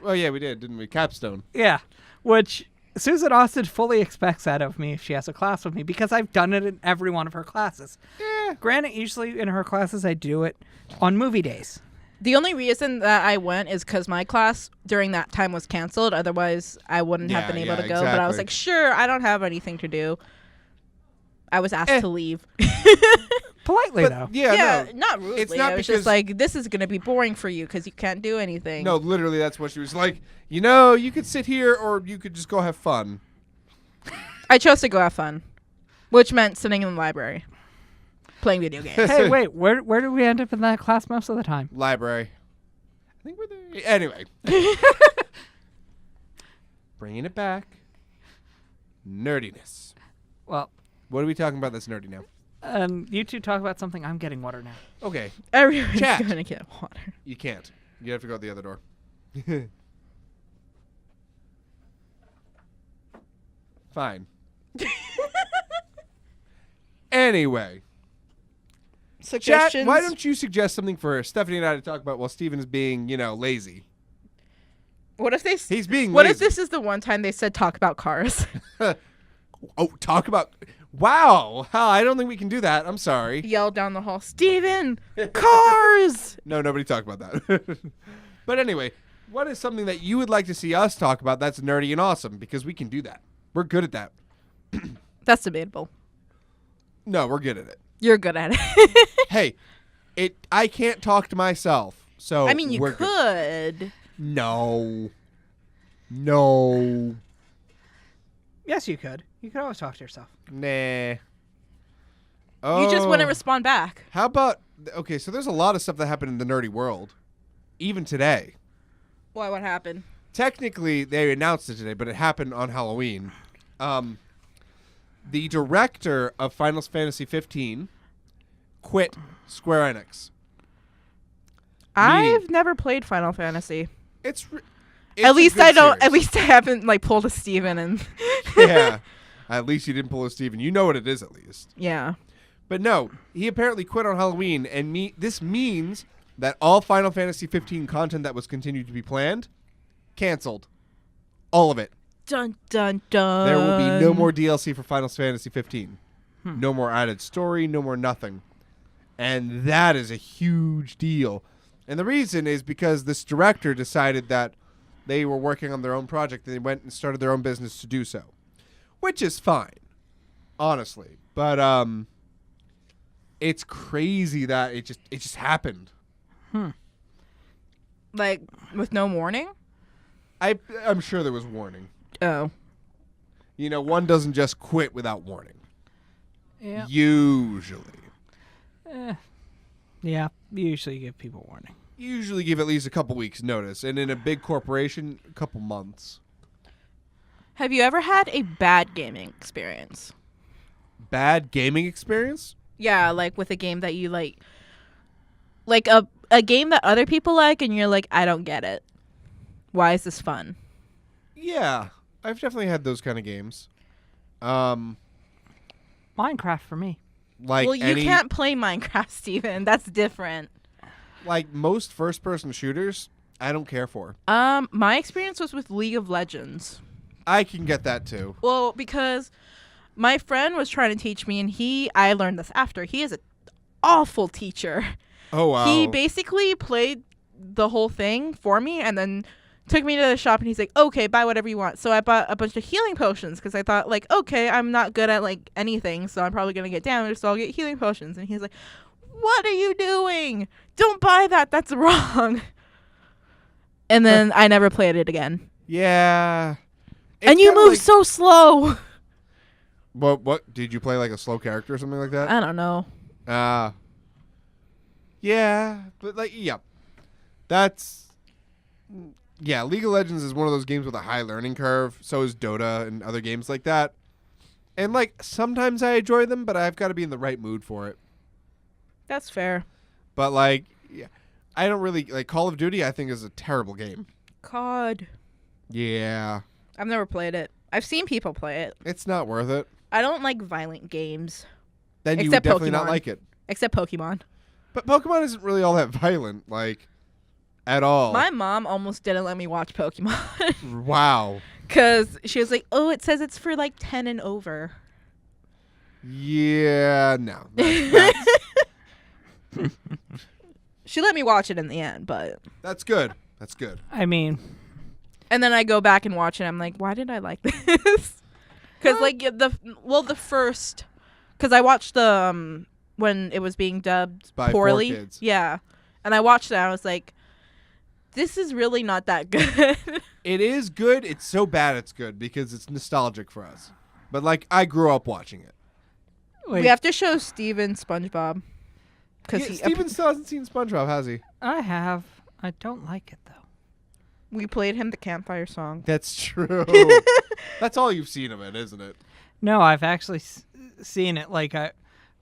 Oh yeah, we did, didn't we? Capstone. Yeah, which Susan Austin fully expects that of me if she has a class with me because I've done it in every one of her classes. Yeah. Granted, usually in her classes I do it on movie days. The only reason that I went is because my class during that time was canceled. Otherwise, I wouldn't have been able to go. But I was exactly. like, sure, I don't have anything to do. I was asked to leave. Politely, though. Yeah, no. not rudely. It's not I was because- just like, this is going to be boring for you because you can't do anything. No, literally that's what she was like. You know, you could sit here or you could just go have fun. I chose to go have fun, which meant sitting in the library, playing video games. Hey, wait, where did we end up in that class most of the time? Library. I think we're there. Anyway. Bringing it back. Nerdiness. Well, What are we talking about that's nerdy now? you two talk about something. I'm getting water now. Okay. Everyone's Chat. gonna get water. You can't. You have to go out the other door. Fine. Anyway. Chat, Suggestions. why don't you suggest something for Stephanie and I to talk about while Steven is being, lazy? What if they? He's being What lazy. if this is the one time they said talk about cars? Oh, talk about... Wow. I don't think we can do that. I'm sorry. Yell down the hall, Steven, cars. No, nobody talked about that. But anyway, what is something that you would like to see us talk about that's nerdy and awesome? Because we can do that. We're good at that. That's debatable. No, we're good at it. You're good at it. Hey, I can't talk to myself, so I mean, you we're good. could. No. Yes, you could. You could always talk to yourself. Nah. You just wouldn't Oh. respond back. How about... Okay, so there's a lot of stuff that happened in the nerdy world. Even today. Why? What happened? Technically, they announced it today, but it happened on Halloween. The director of Final Fantasy 15 quit Square Enix. I've never played Final Fantasy. It's At least a good I don't. series. At least I haven't pulled a Steven and. Yeah. At least you didn't pull a Steven. You know what it is, at least. Yeah. But no, he apparently quit on Halloween, and this means that all Final Fantasy 15 content that was continued to be planned, canceled. All of it. Dun dun dun. There will be no more DLC for Final Fantasy 15. No more added story, no more nothing. And that is a huge deal. And the reason is because this director decided that they were working on their own project and they went and started their own business to do so. Which is fine, honestly. But it's crazy that it just happened. Like with no warning. I'm sure there was warning. Oh. One doesn't just quit without warning. Yeah. Usually. Yeah. You usually give people warning. Usually give at least a couple weeks notice, and in a big corporation, a couple months. Have you ever had a bad gaming experience? Bad gaming experience? Yeah, like with a game that you like a game that other people like, and you're like, I don't get it. Why is this fun? Yeah, I've definitely had those kind of games. Minecraft for me. Like Well, you can't play Minecraft, Steven. That's different. Like most first-person shooters, I don't care for. My experience was with League of Legends. I can get that too. Well, because my friend was trying to teach me, and I learned this after. He is an awful teacher. Oh wow. He basically played the whole thing for me, and then took me to the shop, and he's like, okay, buy whatever you want. So I bought a bunch of healing potions, because I thought, like, okay, I'm not good at, like, anything, so I'm probably going to get damaged, so I'll get healing potions. And he's like, what are you doing? Don't buy that. That's wrong. And then I never played it again. Yeah. And you move so slow. What did you play, like a slow character or something like that? I don't know. Yeah, but that's League of Legends is one of those games with a high learning curve. So is Dota and other games like that. And like sometimes I enjoy them, but I've got to be in the right mood for it. That's fair. But I don't really like Call of Duty. I think is a terrible game. COD. Yeah, I've never played it. I've seen people play it. it's not worth it. I don't like violent games. Then you would Except definitely not Pokemon. like it. Except Pokemon. But Pokemon isn't really all that violent, at all. My mom almost didn't let me watch Pokemon. Wow. Because she was like, oh, it says it's for 10 and over. Yeah, no. That's She let me watch it in the end, but... that's good. That's good. I mean... And then I go back and watch it, I'm like, why did I like this? Because, the first... Because I watched the... when it was being dubbed By poorly. 4Kids. Yeah. And I watched it, and I was like, this is really not that good. It is good. It's so bad it's good because it's nostalgic for us. But I grew up watching it. Wait, We have to show Steven SpongeBob. Because Steven still hasn't seen SpongeBob, has he? I have. I don't like it, though. We played him the campfire song. That's true. That's all you've seen of it, isn't it? No, I've actually seen it. Like, I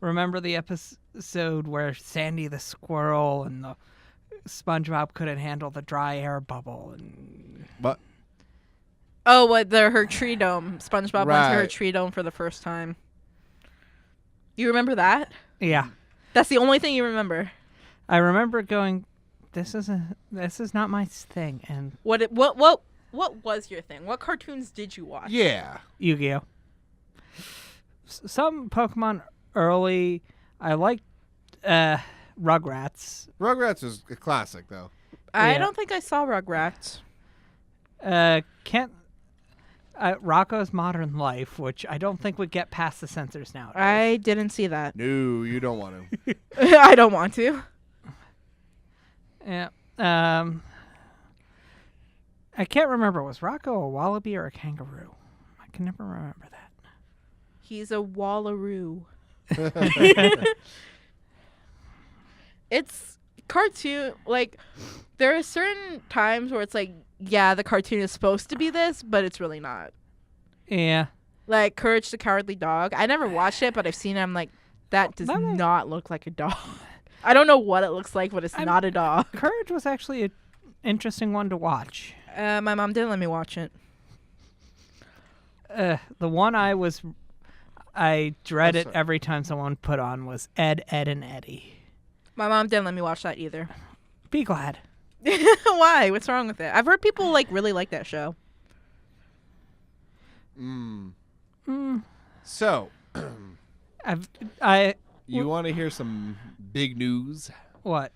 remember the episode where Sandy the squirrel and the SpongeBob couldn't handle the dry air bubble. And But Oh, what her tree dome. SpongeBob went to her Right. tree dome for the first time. You remember that? yeah, That's the only thing you remember. I remember going, this is not my thing. And What was your thing? What cartoons did you watch? yeah. Yu-Gi-Oh. Some Pokemon early. I liked Rugrats. Rugrats is a classic, though. I Yeah. don't think I saw Rugrats. Rocco's Modern Life, which I don't think would get past the censors now. I didn't see that. No, you don't want to. I don't want to. Yeah. I can't remember. Was Rocco a wallaby or a kangaroo? I can never remember that. He's a wallaroo. It's cartoon. Like, there are certain times where it's like, yeah, the cartoon is supposed to be this, but it's really not. Yeah. Like Courage the Cowardly Dog. I never watched it, but I've seen it. I'm like, that does that might- not look like a dog. I don't know what it looks like, but it's not a dog. Courage was actually an interesting one to watch. My mom didn't let me watch it. The one I dread it sorry. every time someone put on was Ed, Ed, and Eddie. My mom didn't let me watch that either. Be glad. Why? What's wrong with it? I've heard people really like that show. So, I you want to hear some big news? what?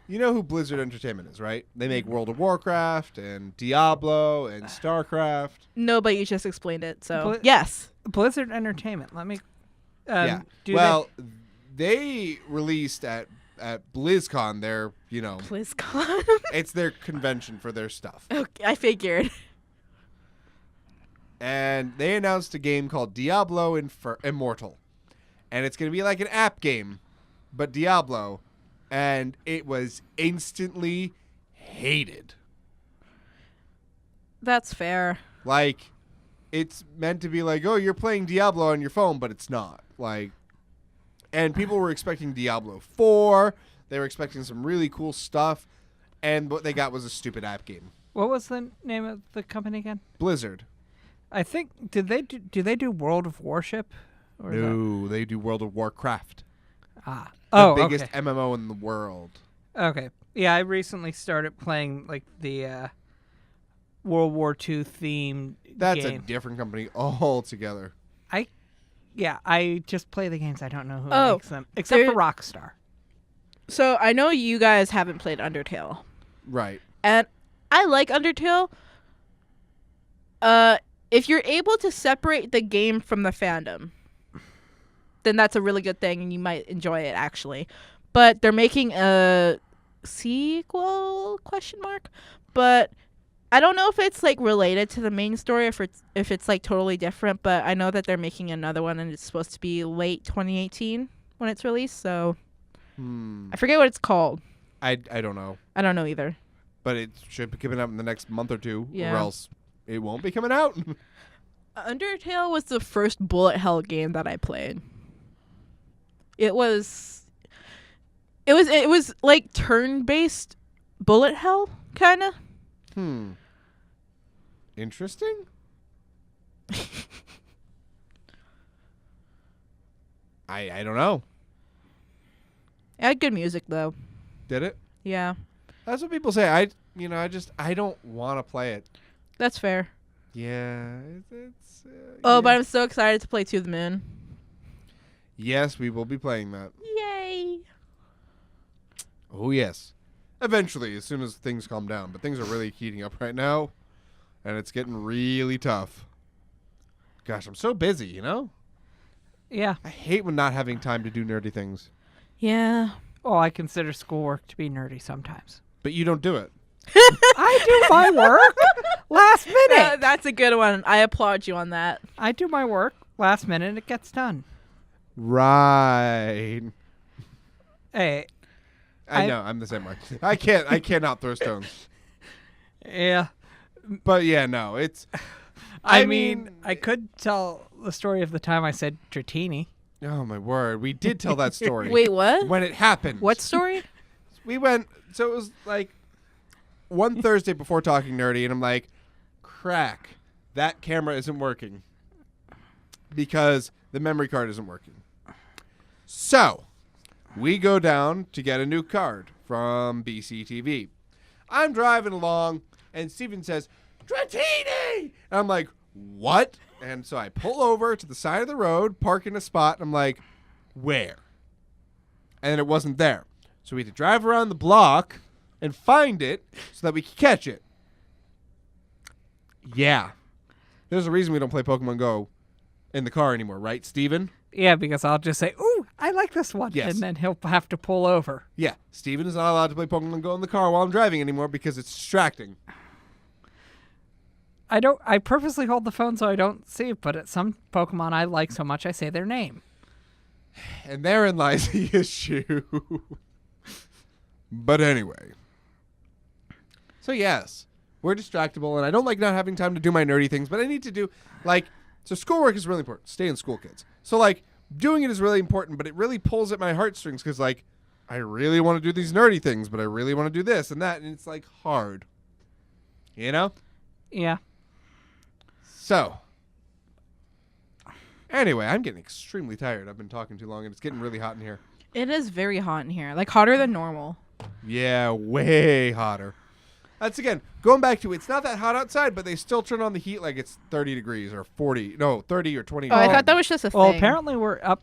You know who Blizzard Entertainment is, right? They make World of Warcraft and Diablo and StarCraft. No, but you just explained it, so Bli- yes. Blizzard Entertainment. Let me. Yeah. Do they released at BlizzCon their, BlizzCon. it's their convention for their stuff. Okay, I figured. And they announced a game called Diablo Immortal. And it's going to be like an app game, but Diablo. And it was instantly hated. That's fair. Like, it's meant to be like, oh, you're playing Diablo on your phone, but it's not. Like, and people were expecting Diablo 4. They were expecting some really cool stuff. And what they got was a stupid app game. What was the name of the company again? Blizzard. I think do they do World of Warship? Or is that- No, they do World of Warcraft. Ah. The Oh, biggest okay. MMO in the world. Okay. Yeah, I recently started playing like the World War II themed That's game. a different company altogether. I just play the games. I don't know who Oh, makes them, except there- for Rockstar. So I know you guys haven't played Undertale. Right. And I like Undertale. If you're able to separate the game from the fandom, then that's a really good thing and you might enjoy it actually. But they're making a sequel ? But I don't know if it's like related to the main story or if it's like totally different, but I know that they're making another one and it's supposed to be late 2018 when it's released, so I forget what it's called. I don't know. I don't know either. But it should be coming out in the next month or two, Yeah. or else it won't be coming out. Undertale was the first bullet hell game that I played. It was like turn-based bullet hell kind of. Interesting. I don't know. It had good music though. Did it? Yeah, That's what people say. I don't want to play it. that's fair. Yeah, it's Oh, yeah. but I'm so excited to play To the Moon. Yes, we will be playing that. Yay! Oh yes. Eventually, as soon as things calm down. But things are really heating up right now, and it's getting really tough. Gosh, I'm so busy, Yeah. I hate when not having time to do nerdy things. Yeah. Well, I consider schoolwork to be nerdy sometimes. But you don't do it. I do my work last minute. That's a good one. I applaud you on that. I do my work last minute and it gets done. Right. Hey, I know, I'm the same way. I cannot throw stones. yeah. But yeah, no, it's. I mean, I could tell the story of the time I said Dratini. Oh my word, we did tell that story. Wait, what? When it happened. What story? We went. So it was like one Thursday before Talking Nerdy, and I'm like, crack, that camera isn't working because the memory card isn't working. So we go down to get a new card from BCTV. I'm driving along, and Steven says, Dratini! And I'm like, what? And so I pull over to the side of the road, park in a spot, and I'm like, where? And it wasn't there. So we had to drive around the block and find it so that we could catch it. Yeah. There's a reason we don't play Pokemon Go in the car anymore, right, Steven? Yeah, because I'll just say, ooh, I like this one. Yes. And then he'll have to pull over. Yeah. Steven is not allowed to play Pokemon Go in the car while I'm driving anymore because it's distracting. I purposely hold the phone so I don't see it, but at some Pokemon I like so much I say their name. And therein lies the issue. But anyway. So yes, we're distractible, and I don't like not having time to do my nerdy things, but I need to do, like, so schoolwork is really important. Stay in school, kids. So, like, doing it is really important, but it really pulls at my heartstrings because, like, I really want to do these nerdy things, but I really want to do this and that, and it's, like, hard. You know? Yeah. So, anyway, I'm getting extremely tired. I've been talking too long, and it's getting really hot in here. It is very hot in here. Like, hotter than normal. Yeah, way hotter. That's, again, going back to, it's not that hot outside, but they still turn on the heat like it's 30 degrees or 40. No, 30 or 20. Oh, I thought that was just a Well, thing. apparently we're up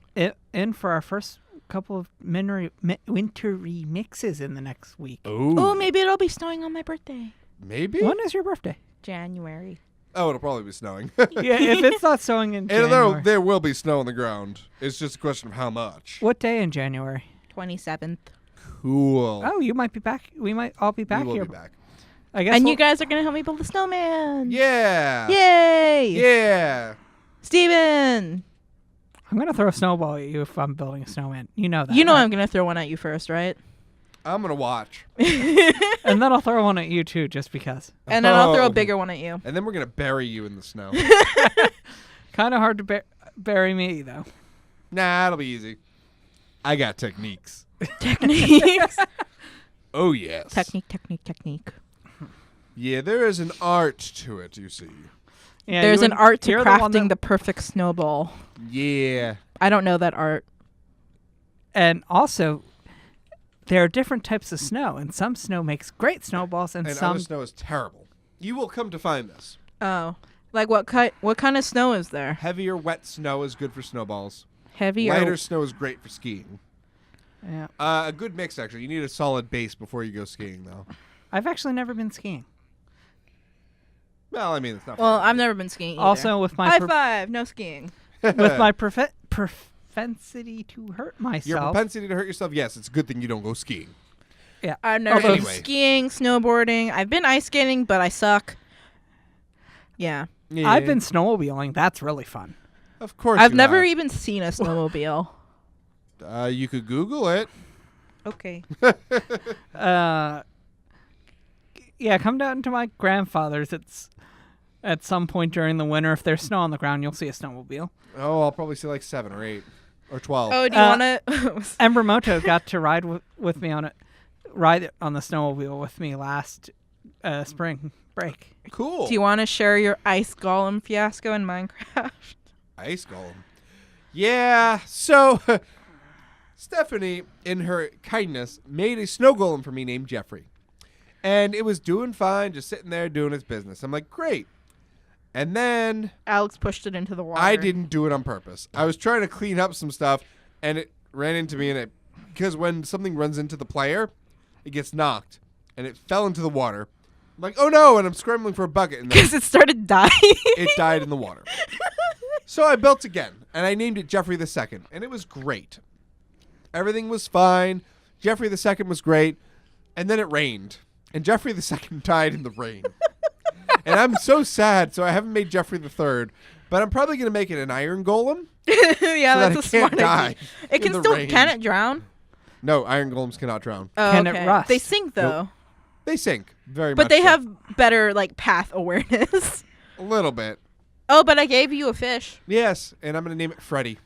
in for our first couple of wintry mixes in the next week. Oh, maybe it'll be snowing on my birthday. Maybe? When is your birthday? January. Oh, it'll probably be snowing. Yeah, if it's not snowing in January. There will be snow on the ground. It's just a question of how much. What day in January? 27th. Cool. Oh, you might be back. We might all be back we will here. be back. I guess And we'll- you guys are going to help me build a snowman. Yeah. Yay. Yeah. Steven. I'm going to throw a snowball at you if I'm building a snowman. You know that. You know right? I'm going to throw one at you first, right? I'm going to watch. And then I'll throw one at you too, just because. And then I'll throw Oh. a bigger one at you. And then we're going to bury you in the snow. Kind of hard to bury me, though. Nah, it'll be easy. I got techniques. Techniques. Oh, yes. Technique. Yeah, there is an art to it, you see. Yeah, There's an art to you're the one crafting the that- perfect snowball. Yeah. I don't know that art. And also, there are different types of snow, and some snow makes great snowballs, and And some other snow is terrible. You will come to find this. Oh. Like what kind of snow is there? Heavier, wet snow is good for snowballs. Heavy Lighter or snow is great for skiing. Yeah. A good mix, actually. You need a solid base before you go skiing, though. I've actually never been skiing. Well, I mean, it's not. Well, fair. I've never been skiing either. Also, with my High five, no skiing. with my propensity to hurt Your myself. propensity to hurt yourself, yes, it's a good thing you don't go skiing. Yeah. I've never been Anyway. skiing, snowboarding. I've been ice skating, but I suck. Yeah. Yeah. I've been snowmobiling. That's really fun. Of course. I've you never have. even seen a snowmobile. You could Google it. Okay. Yeah, come down to my grandfather's. It's at some point during the winter. If there's snow on the ground, you'll see a snowmobile. Oh, I'll probably see like 7 or 8 or 12. Oh, do you want to? Embremoto got to ride with me on ride on the snowmobile with me last spring break. Cool. Do you want to share your ice golem fiasco in Minecraft? Ice Golem. Yeah, so Stephanie, in her kindness, made a snow golem for me named Jeffrey. And it was doing fine, just sitting there doing its business. I'm like, great. And then Alex pushed it into the water. I didn't do it on purpose. I was trying to clean up some stuff, and it ran into me, and it, because when something runs into the player, it gets knocked, and it fell into the water. I'm like, oh no, and I'm scrambling for a bucket, and then Because it started dying. it died in the water. So I built again, and I named it Jeffrey the Second, and it was great. Everything was fine. Jeffrey the Second was great, and then it rained, and Jeffrey the Second died in the rain. And I'm so sad, so I haven't made Jeffrey the Third, but I'm probably going to make it an iron golem Yeah, so that that's it a smart can't die. idea. It in can the still rain. can it drown? No, iron golems cannot drown. Oh, Can it okay. rust? They sink though. They sink very much. But they so. have better like path awareness. A little bit. Oh, but I gave you a fish. Yes, and I'm going to name it Freddy.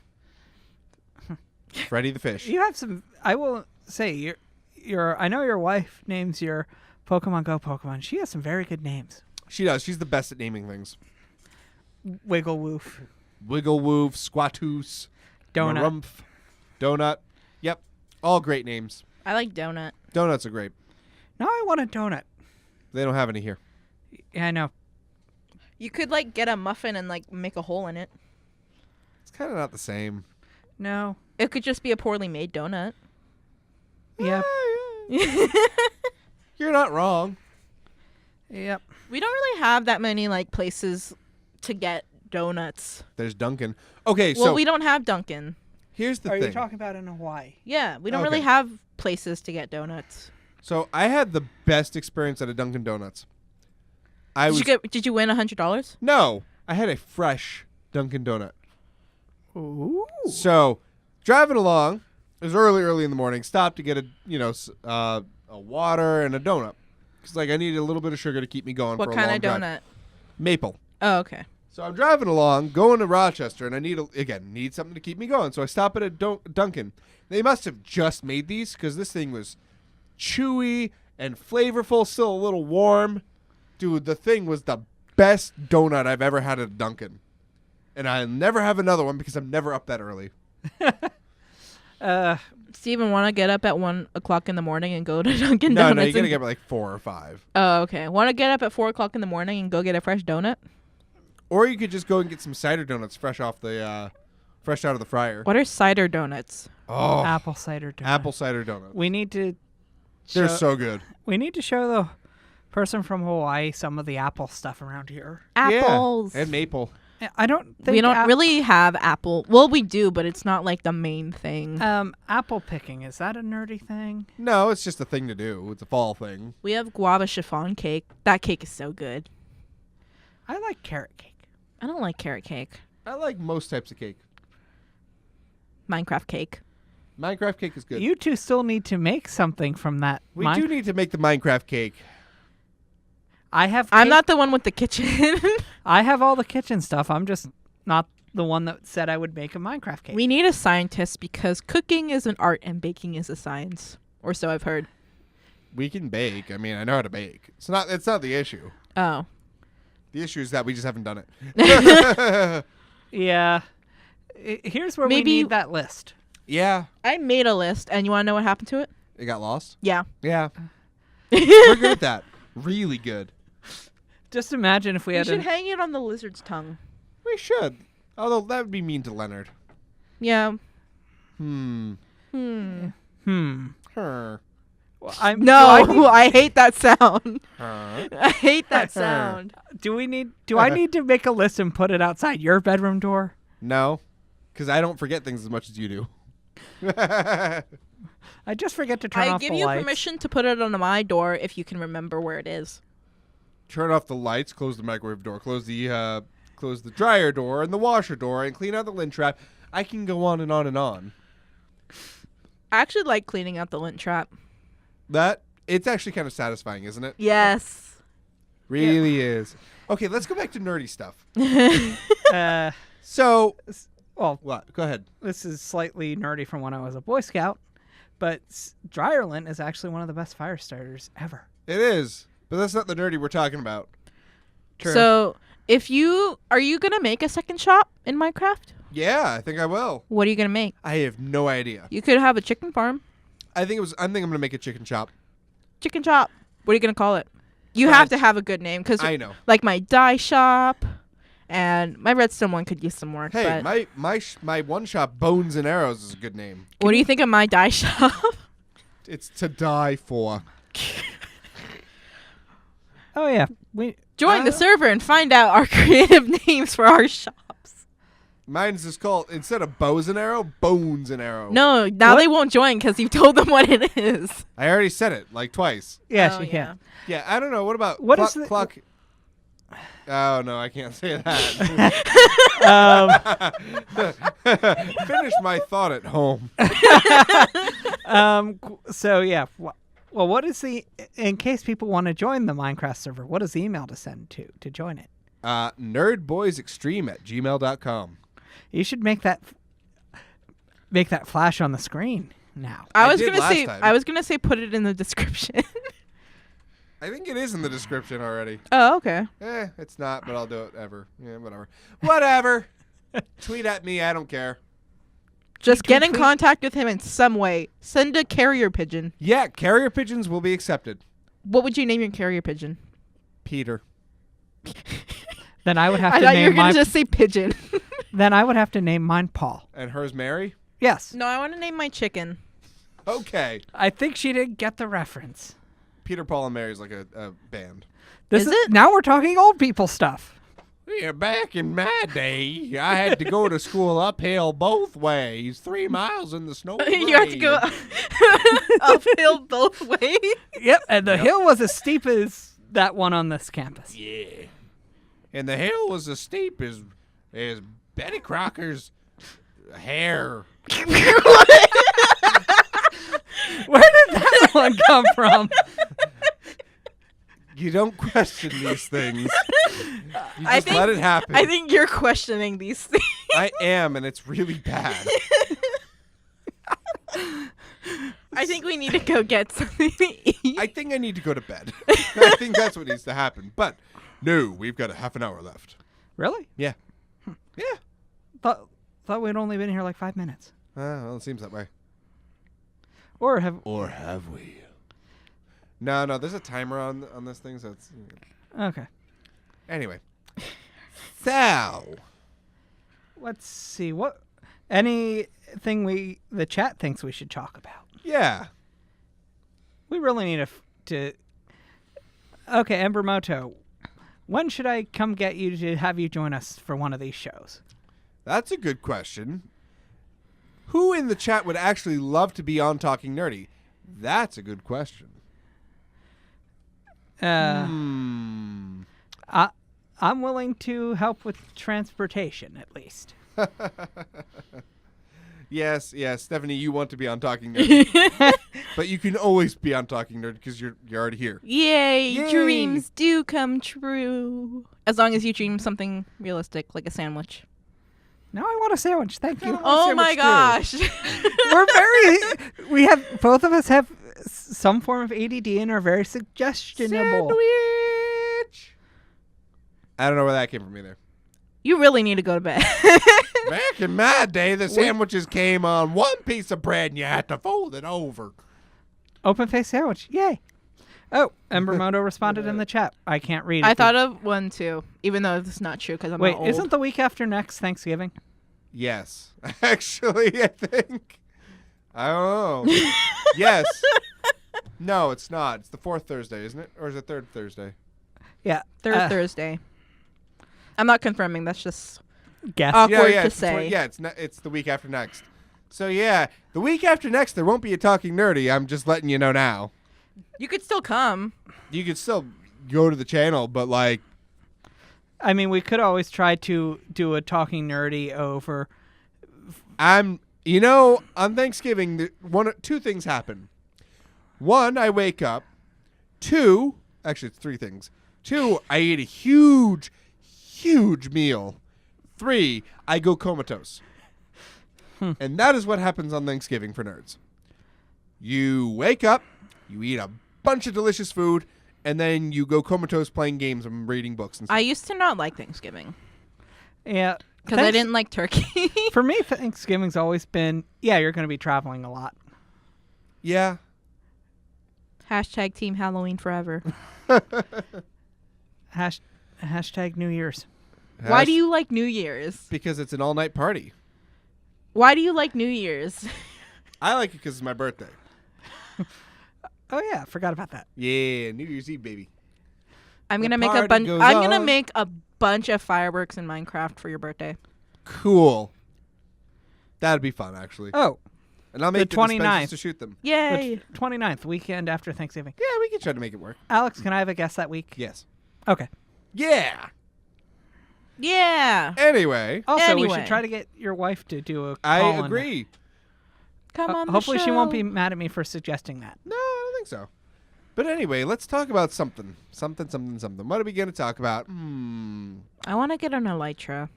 Freddy the fish. You have some. I will say your. I know your wife names your Pokemon Go Pokemon. She has some very good names. She does. She's the best at naming things. Wigglewoof. Wigglewoof, Squatoos, Donut. Marumph, Donut. Yep, all great names. I like donut. Donuts are great. Now I want a donut. They don't have any here. Yeah, I know. You could like get a muffin and like make a hole in it. It's kind of not the same. No. It could just be a poorly made donut. Yep. You're not wrong. Yep. We don't really have that many like places to get donuts. There's Dunkin'. Okay, Well, so we don't have Dunkin'. here's the Are thing. you talking about in Hawaii? Yeah, we don't Okay. really have places to get donuts. So I had the best experience at a Dunkin' Donuts. Did you win $100? No, I had a fresh Dunkin' Donut. Ooh. So driving along, it was early in the morning. Stopped to get a water and a donut because like I needed a little bit of sugar to keep me going. What for a kind long of drive. donut? Maple. Oh, okay. So I'm driving along, going to Rochester, and I need something to keep me going. So I stop at a Dunkin'. They must have just made these because this thing was chewy and flavorful, still a little warm. Dude, the thing was the best donut I've ever had at a Dunkin'. And I'll never have another one because I'm never up that early. Steven, want to get up at 1 o'clock in the morning and go to Dunkin' No, Donuts? you gotta get up at like 4 or 5. Oh, okay. Want to get up at 4 o'clock in the morning and go get a fresh donut? Or you could just go and get some cider donuts fresh out of the fryer. What are cider donuts? Oh, Apple cider donut. apple cider donuts. We need to. They're show- so good. We need to show the person from Hawaii some of the apple stuff around here. Apples. Yeah, and maple. I don't think We don't really have apple. Well, we do, but it's not like the main thing. Apple picking, is that a nerdy thing? No, it's just a thing to do. It's a fall thing. We have guava chiffon cake. That cake is so good. I like carrot cake. I don't like carrot cake. I like most types of cake. Minecraft cake. Minecraft cake is good. You two still need to make something from that. We do need to make the Minecraft cake. I have. I'm cake- not the one with the kitchen. I have all the kitchen stuff. I'm just not the one that said I would make a Minecraft cake. We need a scientist because cooking is an art and baking is a science. Or so I've heard. We can bake. I mean, I know how to bake. It's not the issue. Oh. The issue is that we just haven't done it. Yeah. Here's where Maybe- we need that list. Yeah. I made a list, and you want to know what happened to it? It got lost? Yeah. Yeah. We're good at that. Really good. Just imagine if we We had should an, hang it on the lizard's tongue. We should. Although that would be mean to Leonard. Yeah. Hmm. Her. Well, No, I hate that sound. Her. I hate that sound. Do I need to make a list and put it outside your bedroom door? No. Because I don't forget things as much as you do. I just forget to turn I off give the you lights. permission to put it on my door if you can remember where it is. Turn off the lights, close the microwave door, close the dryer door and the washer door, and clean out the lint trap. I can go on and on and on. I actually like cleaning out the lint trap. It's actually kind of satisfying, isn't it? Yes. Really is. Okay, let's go back to nerdy stuff. So, So, what? Go ahead. this is slightly nerdy from when I was a Boy Scout, but dryer lint is actually one of the best fire starters ever. It is, but that's not the nerdy we're talking about. True. So, are you going to make a second shop in Minecraft? Yeah, I think I will. What are you going to make? I have no idea. You could have a chicken farm. I think I'm gonna make a chicken chop. Chicken shop. What are you going to call it? You have to have a good name because I know. like my dye shop and my redstone one could use some work. Hey, but my one shop, Bones and Arrows, is a good name. what do you think of my dye shop? It's to die for. Oh yeah, we Join the server and find out our creative names for our shops. Mine's is called, instead of Bows and Arrow, Bones and Arrow. No, now What? they won't join because you've told them what it is. I already said it like twice. yes, Oh, you yeah. can. Yeah, I don't know. What about What Cluck, is the- Cluck? Oh no, I can't say that. Um, Finish my thought at home. so yeah, Well, what is in case people want to join the Minecraft server, what is the email to send to join it? nerdboysextreme@gmail.com. You should make that flash on the screen now. I was did gonna last say time. I was gonna say put it in the description. I think it is in the description already. Oh, okay. It's not, but I'll do it ever. Yeah, whatever. Whatever. Tweet at me. I don't care. Just Tweet, get in tweet. contact with him in some way. Send a carrier pigeon. Yeah, carrier pigeons will be accepted. What would you name your carrier pigeon? Peter. Then I would have I to thought you were name gonna mine. just say pigeon. Then I would have to name mine Paul. And hers Mary? Yes. No, I want to name my chicken. Okay. I think she didn't get the reference. Peter, Paul, and Mary is like a band. Is it? Now we're talking old people stuff. Yeah, back in my day, I had to go to school uphill both ways, 3 miles in the snow. You have to go uphill both ways. Yep, and the hill was as steep as that one on this campus. Yeah. And the hill was as steep as Betty Crocker's hair. Where did that one come from? You don't question these things. You I just let it happen. I think you're questioning these things. I am, and it's really bad. I think we need to go get something to eat. I think I need to go to bed. I think that's what needs to happen. But no, we've got a half an hour left. Really? Yeah. Yeah. Thought we'd only been here like 5 minutes. Well, it seems that way. Or have we? No, there's a timer on this thing, so it's... okay. Anyway. So. Let's see anything the chat thinks we should talk about. Yeah. We really need to. Okay, Embermoto, when should I come get you to have you join us for one of these shows? That's a good question. Who in the chat would actually love to be on Talking Nerdy? That's a good question. I'm willing to help with transportation, at least. Yes, Stephanie, you want to be on Talking Nerdy. But you can always be on Talking Nerdy because you're already here. Yay, dreams do come true. As long as you dream something realistic, like a sandwich. Now I want a sandwich. Thank you. Oh my gosh. Both of us have some form of ADD and are very suggestionable. Sandwich! I don't know where that came from either. You really need to go to bed. Back in my day, the sandwiches came on one piece of bread and you had to fold it over. Open face sandwich. Yay. Oh, Embermoto responded in the chat. I can't read it. I thought of one too, even though it's not true because I'm Wait, not old. isn't the week after next Thanksgiving? Yes. Actually, I think. I don't know. Yes. No, it's not. It's the 4th Thursday, isn't it? Or is it 3rd Thursday? Yeah. Third Thursday. I'm not confirming. That's just Guess. awkward to it's say. it's the week after next. So yeah, the week after next there won't be a Talking Nerdy. I'm just letting you know now. You could still come. You could still go to the channel, but like, I mean, we could always try to do a Talking Nerdy over. on Thanksgiving, two things happen. One, I wake up. Two, actually it's 3 things. 2, I eat a huge meal. 3, I go comatose. And that is what happens on Thanksgiving for nerds. You wake up, you eat a bunch of delicious food, and then you go comatose playing games and reading books and stuff. I used to not like Thanksgiving Yeah. because I didn't like turkey. For me, Thanksgiving's always been, you're going to be traveling a lot. Yeah. Hashtag Team Halloween forever. Hashtag New Year's. Why do you like New Year's? Because it's an all-night party. Why do you like New Year's? I like it because it's my birthday. Oh yeah, forgot about that. Yeah, New Year's Eve, baby. I'm The gonna make party goes I'm gonna on. make a bunch of fireworks in Minecraft for your birthday. Cool. That'd be fun, actually. Oh, And I'll make the 29th. dispensers to shoot them. Yay! the 29th, weekend after Thanksgiving. Yeah, we can try to make it work. Alex, can I have a guess that week? Yes. Okay. Yeah. Yeah. Anyway, Also, we Anyway. should try to get your wife to do a I call agree. Come on. Hopefully the she won't show. be mad at me for suggesting that. No, I don't think so. But anyway, let's talk about something. Something. What are we going to talk about? I want to get an elytra.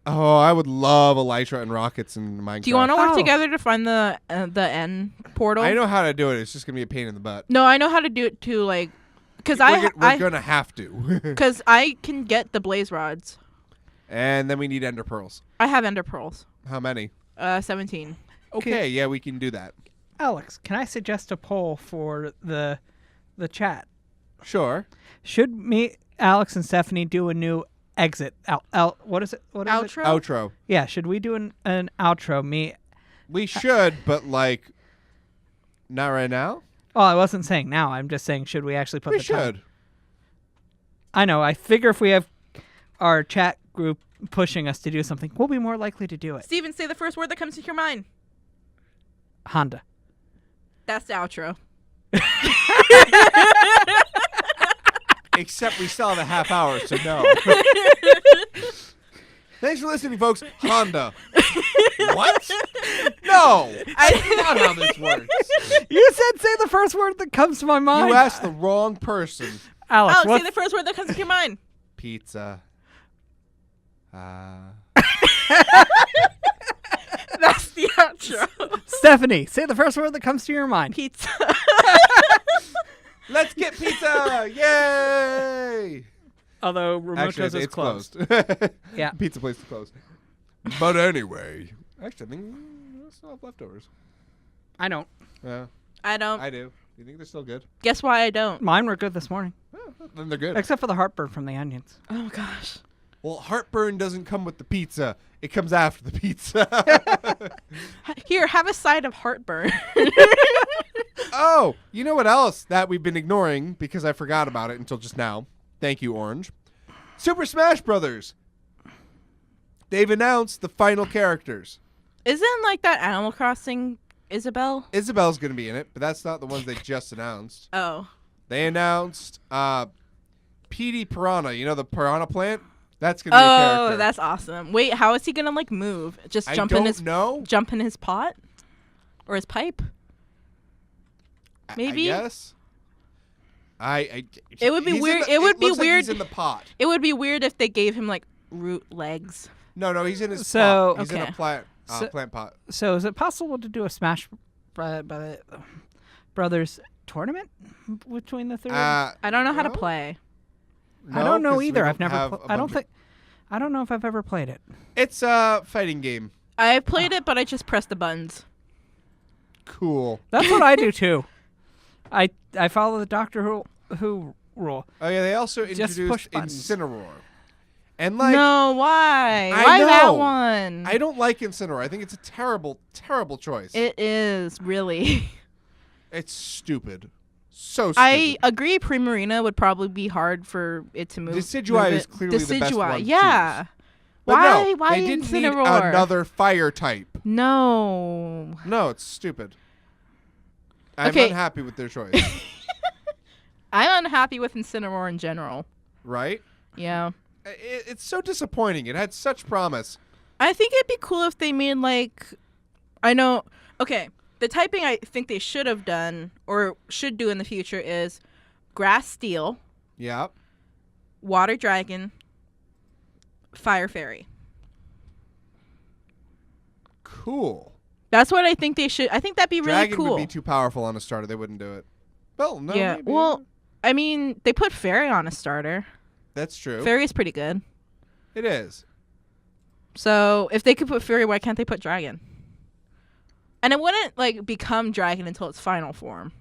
Oh, I would love elytra and rockets in Minecraft. Do you want to work Oh. together to find the end portal? I know how to do it. It's just going to be a pain in the butt. No, I know how to do it too. Like, because We're going to have to. because I can get the blaze rods. And then we need ender pearls. I have ender pearls. How many? 17. Okay, yeah, we can do that. Alex, can I suggest a poll for the chat? Sure. Should me, Alex, and Stephanie do a new exit? What is it? What is it? Outro. Outro. Yeah, should we do an outro? We should, but like, not right now. Oh, I wasn't saying now. I'm just saying, should we actually put We the time? should. I know. I figure if we have our chat group pushing us to do something, we'll be more likely to do it. Steven, say the first word that comes to your mind. Honda. That's the outro. Except we still have a half hour, so no. Thanks for listening, folks. Honda. What? No. That's not how this works. You said say the first word that comes to my mind. You asked the wrong person. Alex, Alex, what's say the first word that comes to your mind. Pizza. That's the outro. Stephanie, say the first word that comes to your mind. Pizza. Let's get pizza! Yay! Although Actually, Ramoto's is it's closed. Yeah. Pizza place is closed. But anyway. Actually, I think I still have leftovers. I don't. Yeah, I don't. I do. You think they're still good? Guess why I don't. Mine were good this morning, Then they're good. except for the heartburn from the onions. Oh gosh. Well, heartburn doesn't come with the pizza. It comes after the pizza. Here, have a side of heartburn. Oh, you know what else that we've been ignoring because I forgot about it until just now? Thank you, Orange. Super Smash Brothers. They've announced the final characters. Isn't like that Animal Crossing Isabelle? Isabel's going to be in it, but that's not the ones they just announced. Oh. They announced PD Piranha. You know the piranha plant? That's going to be a character. Oh, that's awesome. Wait, how is he gonna like move? Just jump in his know. jump in his pot? Or his pipe? Maybe? I guess. It would be he's in weird- the- it would be looks like weird- he's in the pot. It would be weird if they gave him like root legs. No, he's in his So- pot. He's in Okay. a plant, So- plant pot. So is it possible to do a Smash Brothers tournament between the three? I don't know how to No? play. I No, don't know 'cause we either. I've don't never. have a bunch of- I don't know if I've ever played it. It's a fighting game. I played it, but I just pressed the buttons. Cool. That's what I do too. I follow the Doctor Who rule. Oh yeah, they also Just introduced push buttons. Incineroar. And like No, why? I Why that know. one? I don't like Incineroar. I think it's a terrible, terrible choice. It is, really. It's stupid. So stupid. I agree Primarina would probably be hard for it to move. Decidueye move is it. clearly the best Decidueye, one to yeah. But Why? no, Why they didn't need Incineroar? another fire type. No. No, it's stupid. I'm Okay. unhappy with their choice. I'm unhappy with Incineroar in general. Right? Yeah. It's so disappointing. It had such promise. I think it'd be cool if they made like, I know. Okay, the typing I think they should have done or should do in the future is grass steel, Yeah. water dragon, fire fairy. Cool. That's what I think they should. I think that'd be really Dragon cool. would be too powerful on a starter. They wouldn't do it. Well, no. yeah. Maybe. Well, I mean, they put fairy on a starter. That's true. Fairy is pretty good. It is. So if they could put fairy, why can't they put dragon? And it wouldn't like become dragon until its final form,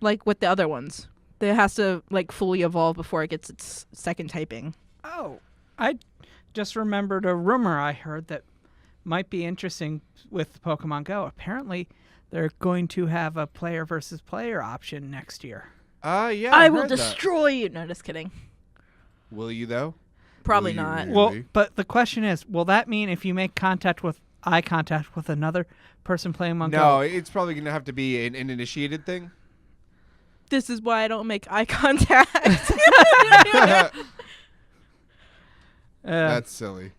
like with the other ones. It has to like fully evolve before it gets its second typing. Oh, I just remembered a rumor I heard that might be interesting with Pokemon Go. Apparently, they're going to have a player versus player option next year. Yeah. I I will heard that. destroy you. No, just kidding. Will you though? Probably Will you not. really? Well, but the question is, will that mean if you make eye contact with another person playing Pokemon No, Go? it's probably gonna have to be an initiated thing. This is why I don't make eye contact. That's silly.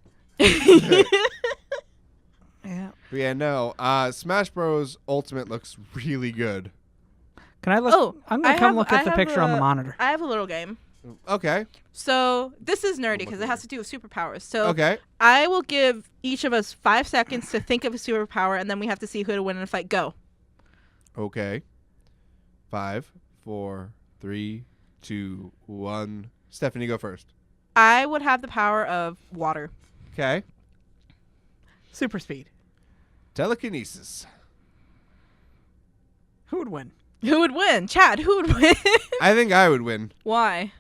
Yeah. Yeah, no. Smash Bros. Ultimate looks really good. Can I look? Oh, I'm gonna come look at the picture on the monitor. I have a little game. Okay. So this is nerdy because it has to do with superpowers. So Okay. I will give each of us 5 seconds to think of a superpower, and then we have to see who to win in a fight. Go. Okay. 5, 4, 3, 2, 1. Stephanie, go first. I would have the power of water. Okay. Super speed. Telekinesis. Who would win? Who would win? Chad, who would win? I think I would win. Why?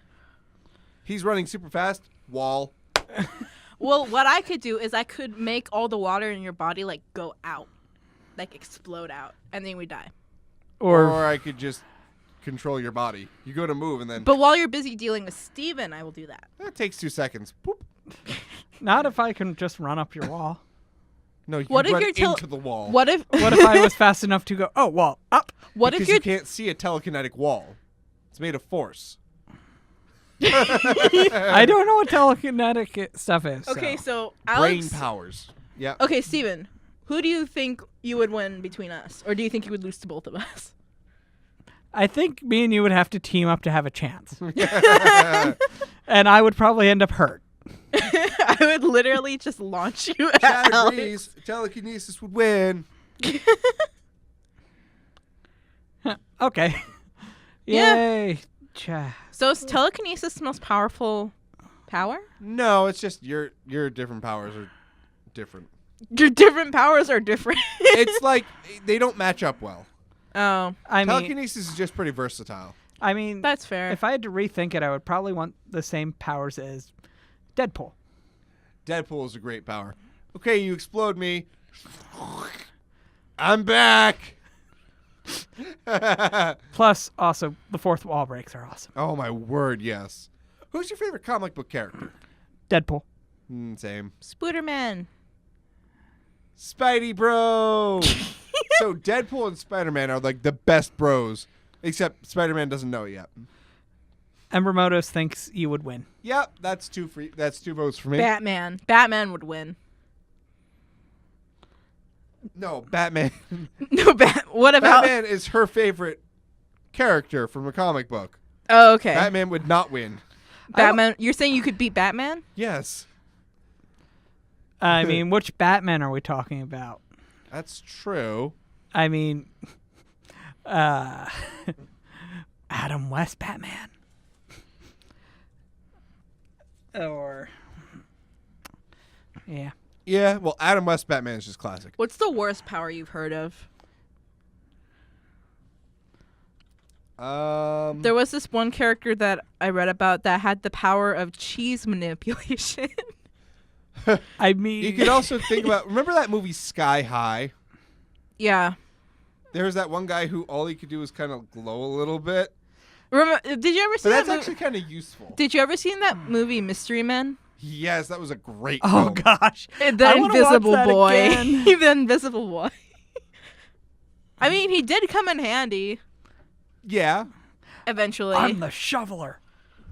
He's running super fast. Wall. Well, what I could do is I could make all the water in your body like go out, like explode out, and then we die. Or I could just control your body. You go to move and then But while you're busy dealing with Steven, I will do that. that takes 2 seconds. Boop. Not if I can just run up your wall. No, you What if run you're into the wall. What if What if I was fast enough to go? Oh, wall up. what because if you're you can't see a telekinetic wall. It's made of force. I don't know what telekinetic stuff is. Okay, so Brain Alex powers. Yeah. Okay, Steven, who do you think you would win between us? Or do you think you would lose to both of us? I think me and you would have to team up to have a chance. And I would probably end up hurt. I would literally just launch you at Chad Alex. agrees. Telekinesis would win. Okay. Yeah. Yay. Cha. So is telekinesis the most powerful power? No, it's just your different powers are different. Your different powers are different. It's like they don't match up well. Oh, I mean, Telekinesis is just pretty versatile. that's fair. if I had to rethink it, I would probably want the same powers as Deadpool. Deadpool is a great power. Okay, you explode me. I'm back. Plus, also, the fourth wall breaks are awesome. Oh my word, yes. Who's your favorite comic book character? Deadpool. Same. Spooderman. Spidey bro. So Deadpool and Spider-Man are like the best bros, except Spider-Man doesn't know it yet. Ember Motos thinks you would win. Yep, that's 2 votes for me. Batman. Batman would win. No, Batman. No, what about... Batman is her favorite character from a comic book. Oh, okay. Batman would not win. Batman. You're saying you could beat Batman? Yes, I mean, which Batman are we talking about? that's true. I mean, Adam West Batman. Or, yeah. Yeah, well, Adam West Batman is just classic. What's the worst power you've heard of? There was this one character that I read about that had the power of cheese manipulation. I mean, You could also think about, remember that movie Sky High? Yeah. There was that one guy who all he could do was kind of glow a little bit. Remember? Did you ever see But that? that's actually kind of useful. Did you ever see that movie Mystery Men? Yes, that was a great oh film. gosh. The I wanna Invisible watch that Boy. again. The Invisible Boy. I mean, he did come in handy Yeah. eventually. I'm the shoveler.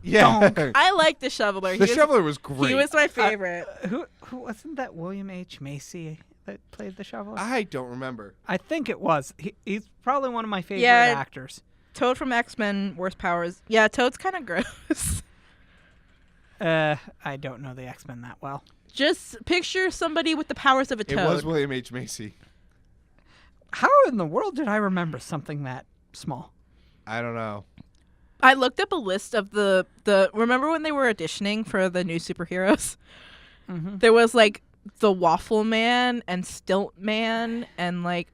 Yeah. I like the Shoveler. The Shoveler was great. He was my favorite. Who wasn't that William H. Macy that played the shoveler? I don't remember. I think it was. He's probably one of my favorite Yeah. actors. Toad from X-Men, worst powers. Yeah, Toad's kind of gross. I don't know the X-Men that well. Just picture somebody with the powers of a It toad. was William H. Macy. How in the world did I remember something that small? I don't know. I looked up a list of the remember when they were auditioning for the new superheroes? Mm-hmm. There was like the Waffle Man and Stilt Man and like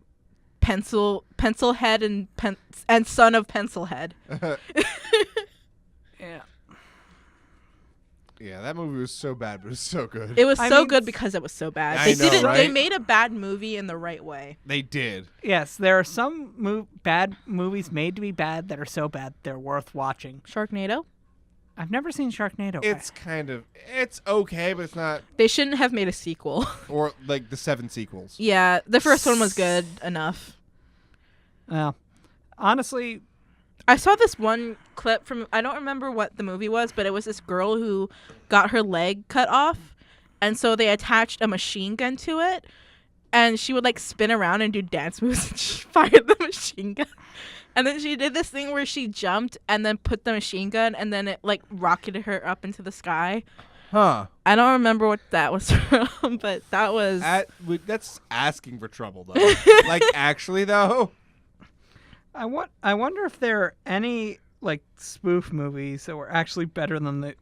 Pencil Head and Son of Pencil Head. Yeah. Yeah, that movie was so bad, but it was so good. It was I so mean, good because it was so bad. I know, They right? made a bad movie in the right way. They did. Yes, there are some bad movies made to be bad that are so bad they're worth watching. Sharknado? I've never seen Sharknado. It's it's okay, but it's not. They shouldn't have made a sequel. Or like the 7 sequels. Yeah, the first one was good enough. Well, honestly, I saw this one clip from, I don't remember what the movie was, but it was this girl who got her leg cut off, and so they attached a machine gun to it, and she would like spin around and do dance moves and she fired the machine gun. And then she did this thing where she jumped and then put the machine gun and then it like rocketed her up into the sky. Huh. I don't remember what that was from, but that was That's asking for trouble, though. Like, actually, though? I wonder if there are any like spoof movies that were actually better than the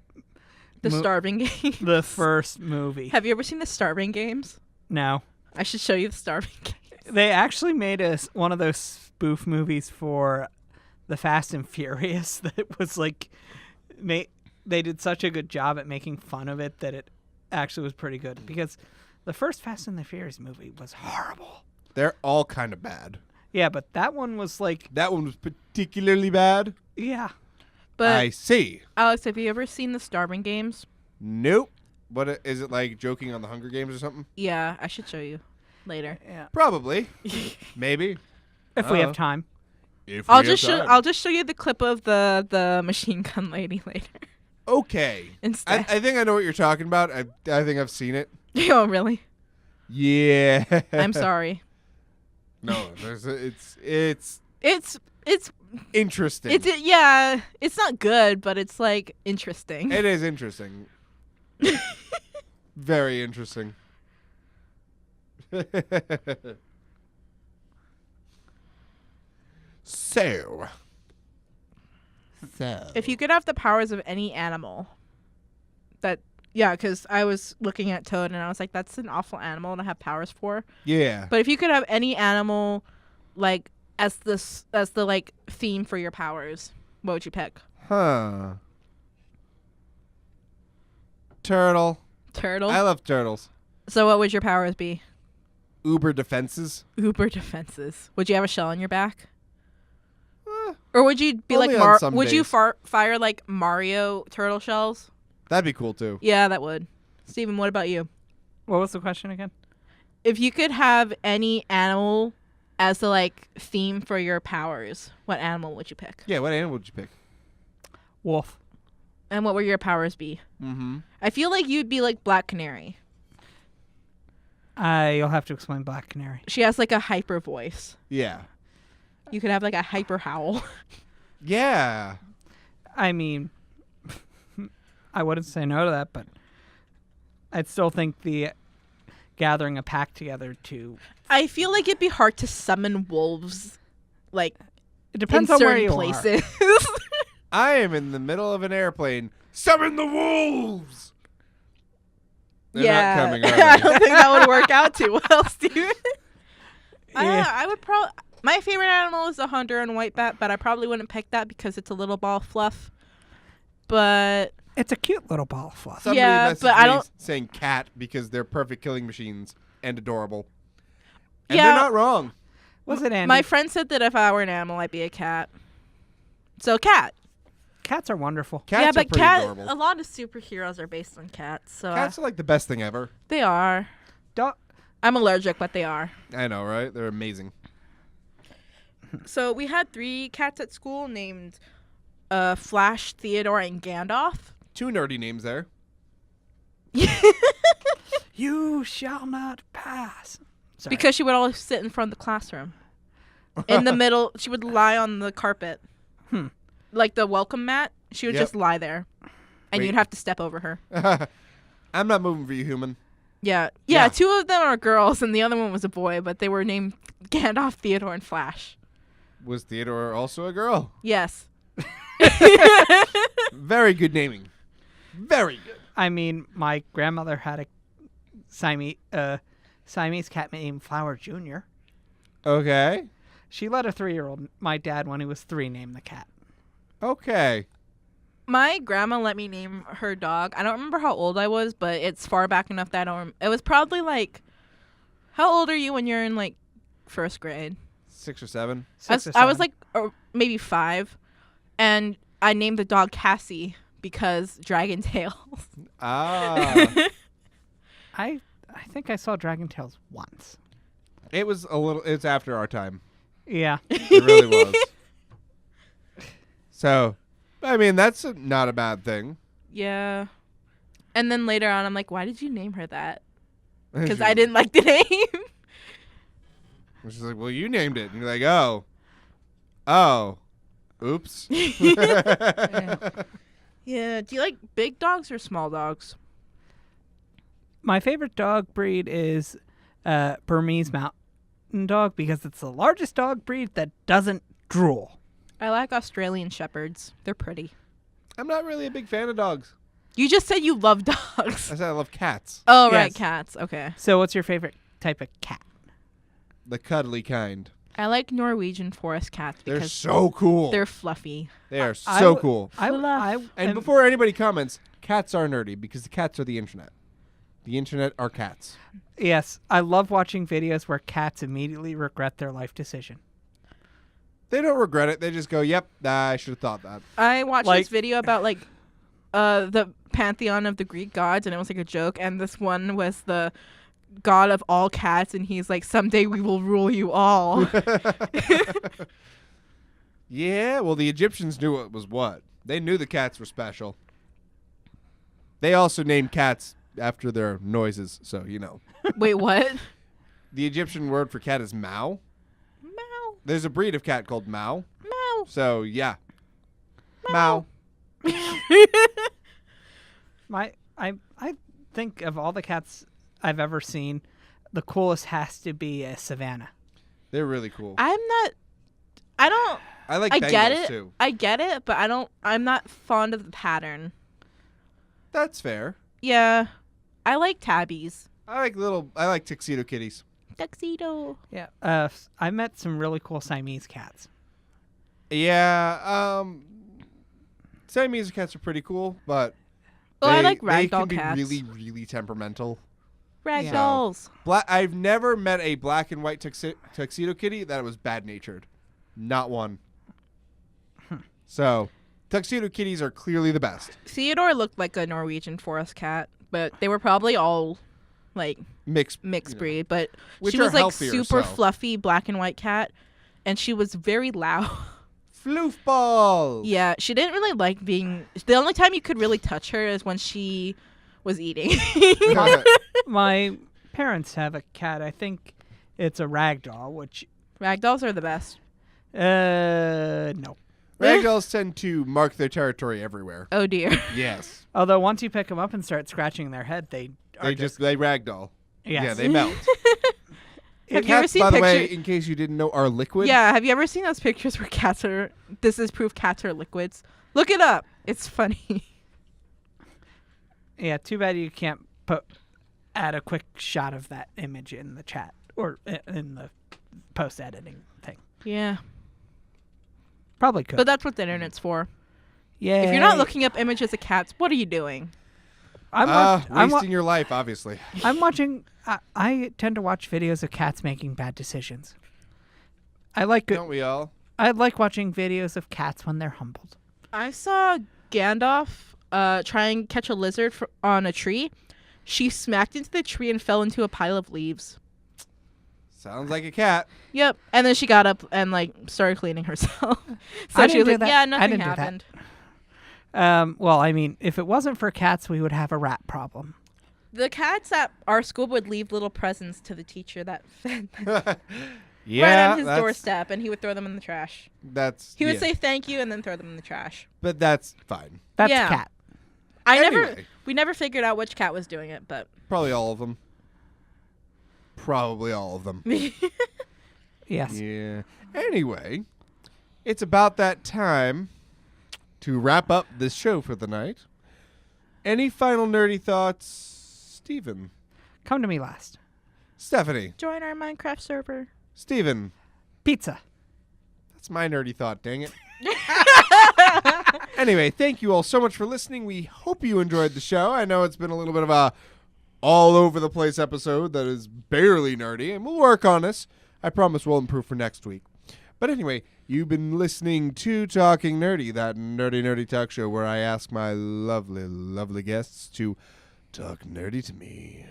Starving Games. the first movie. Have you ever seen the Starving Games? No. I should show you the Starving Games. They actually made one of those spoof movies for the Fast and Furious that was like, they did such a good job at making fun of it that it actually was pretty good. Because the first Fast and the Furious movie was horrible. They're all kind of bad. Yeah, but that one was like, That one was particularly bad. yeah. But I see. Alex, have you ever seen the Starving Games? Nope. What is it like joking on the Hunger Games or something? Yeah, I should show you later. Yeah. Probably. Maybe. If we have time. If I'll we just have show time. I'll just show you the clip of the machine gun lady later. Okay. Instead. I think I know what you're talking about. I think I've seen it. Oh, really? Yeah. I'm sorry. No, it's It's interesting. yeah, it's not good, but it's like interesting. It is interesting. Very interesting. So. If you could have the powers of any animal, because I was looking at Toad and I was like, that's an awful animal to have powers for. Yeah. But if you could have any animal, like as the like theme for your powers, what would you pick? Huh. Turtle. Turtle. I love turtles. So what would your powers be? Uber defenses. Uber defenses. Would you have a shell on your back? Eh, Or would you be Only like on some would you days. fire like Mario turtle shells? that'd be cool too. Yeah, that would. Steven, what about you? What was the question again? If you could have any animal as the like theme for your powers, what animal would you pick? Yeah, what animal would you pick? Wolf. And what would your powers be? Mm-hmm. I feel like you'd be like Black Canary. You'll have to explain Black Canary. She has like a hyper voice. Yeah. You could have like a hyper howl. Yeah. I mean, I wouldn't say no to that, but I'd still think the gathering a pack together to... I feel like it'd be hard to summon wolves, like It depends in on where certain you places. I am in the middle of an airplane. Summon the wolves! They're yeah, not coming, are I they? don't think that would work out too well, Steven. I don't Yeah. know. I would probably. My favorite animal is a hunter and white bat, but I probably wouldn't pick that because it's a little ball of fluff. But It's a cute little ball of fluff. Somebody Yeah, messaged but I me don't- saying cat because they're perfect killing machines and adorable. And Yeah. they're not wrong. Was it Andy? my friend said that if I were an animal, I'd be a cat. So cat. Cats are wonderful. Cats yeah, are but pretty cat. adorable. A lot of superheroes are based on cats. So Cats are like the best thing ever. they are. Do- I'm allergic, but they are. I know, right? They're amazing. So we had 3 cats at school named Flash, Theodore, and Gandalf. 2 nerdy names there. You shall not pass. Sorry. Because she would always sit in front of the classroom. In the middle, she would lie on the carpet. Like the welcome mat, she would Yep. just lie there. And Wait. you'd have to step over her. I'm not moving for you, human. Yeah. Yeah. 2 of them are girls and the other one was a boy, but they were named Gandalf, Theodore, and Flash. Was Theodore also a girl? Yes. Very good naming. Very good. I mean, my grandmother had a Siamese cat named Flower Jr. Okay. She let a 3-year-old, my dad, when he was 3, name the cat. Okay. My grandma let me name her dog. I don't remember how old I was, but it's far back enough that I don't it was probably like, how old are you when you're in like 1st grade? 6 or 7. I was like maybe 5, and I named the dog Cassie because Dragon Tales. Ah. I think I saw Dragon Tales once. It was a little. It's after our time. Yeah. It really was. So, I mean, that's not a bad thing. Yeah. And then later on, I'm like, why did you name her that? Because I didn't like the name. And she's like, well, you named it. And you're like, oh, oops. Yeah. Do you like big dogs or small dogs? My favorite dog breed is Burmese Mountain Dog because it's the largest dog breed that doesn't drool. I like Australian Shepherds. They're pretty. I'm not really a big fan of dogs. You just said you love dogs. I said I love cats. Oh, right, Yes. cats. Okay. So what's your favorite type of cat? The cuddly kind. I like Norwegian forest cats They're because so cool. they're fluffy. They are so cool. I And am- before anybody comments, cats are nerdy because the cats are the internet. The internet are cats. Yes, I love watching videos where cats immediately regret their life decision. They don't regret it. They just go, yep, I should have thought that. I watched Like- this video about the pantheon of the Greek gods, and it was like a joke. And this one was the god of all cats, and he's like, "Someday we will rule you all." Yeah, well, the Egyptians knew what was what. They knew the cats were special. They also named cats after their noises, so, you know. Wait, what? The Egyptian word for cat is Mao. Meow, There's a breed of cat called Mao. meow. So, yeah. Mao. I think of all the cats I've ever seen, the coolest has to be a Savannah. They're really cool. I don't. I like I Bengals, get it. too. I get it, but I'm not fond of the pattern. That's fair. Yeah, I like tabbies. I like tuxedo kitties. Tuxedo. Yeah. I met some really cool Siamese cats. Yeah, Siamese cats are pretty cool, but Oh, I like they ragdoll can be cats. really, really temperamental. Ragdolls. I've never met a black and white tuxedo kitty that was bad-natured. Not one. So, tuxedo kitties are clearly the best. Theodore looked like a Norwegian forest cat, but they were probably all like Mixed breed. But Which she are was like healthier, super so. fluffy black and white cat, and she was very loud. Floof balls. Yeah, she didn't really like being. The only time you could really touch her is when she was eating. My parents have a cat. I think it's a ragdoll, which Ragdolls are the best. no. Ragdolls tend to mark their territory everywhere. Oh dear. Yes. Although once you pick them up and start scratching their head, they ragdoll. yes. Yeah, they melt. Have you ever Cats, seen by the way, pictures? in case you didn't know, are liquid. Yeah, have you ever seen those pictures where cats are? This is proof cats are liquids. Look it up. It's funny. Yeah, too bad you can't add a quick shot of that image in the chat or in the post editing thing. Yeah, Probably could. but that's what the internet's for. Yeah. If you're not looking up images of cats, what are you doing? Wasting your life, obviously. I'm watching. I tend to watch videos of cats making bad decisions. I like Don't we all? I like watching videos of cats when they're humbled. I saw Gandalf try and catch a lizard on a tree. She smacked into the tree and fell into a pile of leaves. Sounds like a cat. Yep. And then she got up and like started cleaning herself. So I she didn't was do like, that. "Yeah, I nothing didn't do that. happened." Well, I mean, if it wasn't for cats, we would have a rat problem. The cats at our school would leave little presents to the teacher that fed them Yeah, right on his that's- doorstep, and he would throw them in the trash. That's He would yeah. say thank you and then throw them in the trash. but that's fine. That's Yeah. cat. Anyway. We never figured out which cat was doing it, but Probably all of them. Probably all of them. Yes. Yeah. Anyway, it's about that time to wrap up this show for the night. Any final nerdy thoughts, Steven? Come to me last. Stephanie? join our Minecraft server. Steven? Pizza. That's my nerdy thought, dang it. Anyway, thank you all so much for listening. We hope you enjoyed the show. I know it's been a little bit of a all over the place episode that is barely nerdy, and we'll work on this. I promise we'll improve for next week. But anyway, you've been listening to Talking Nerdy, that nerdy talk show where I ask my lovely, lovely guests to talk nerdy to me.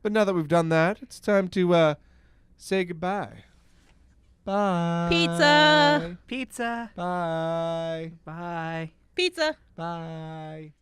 But now that we've done that, it's time to say goodbye. Bye. Pizza. Pizza. Bye. Bye. Pizza. Bye.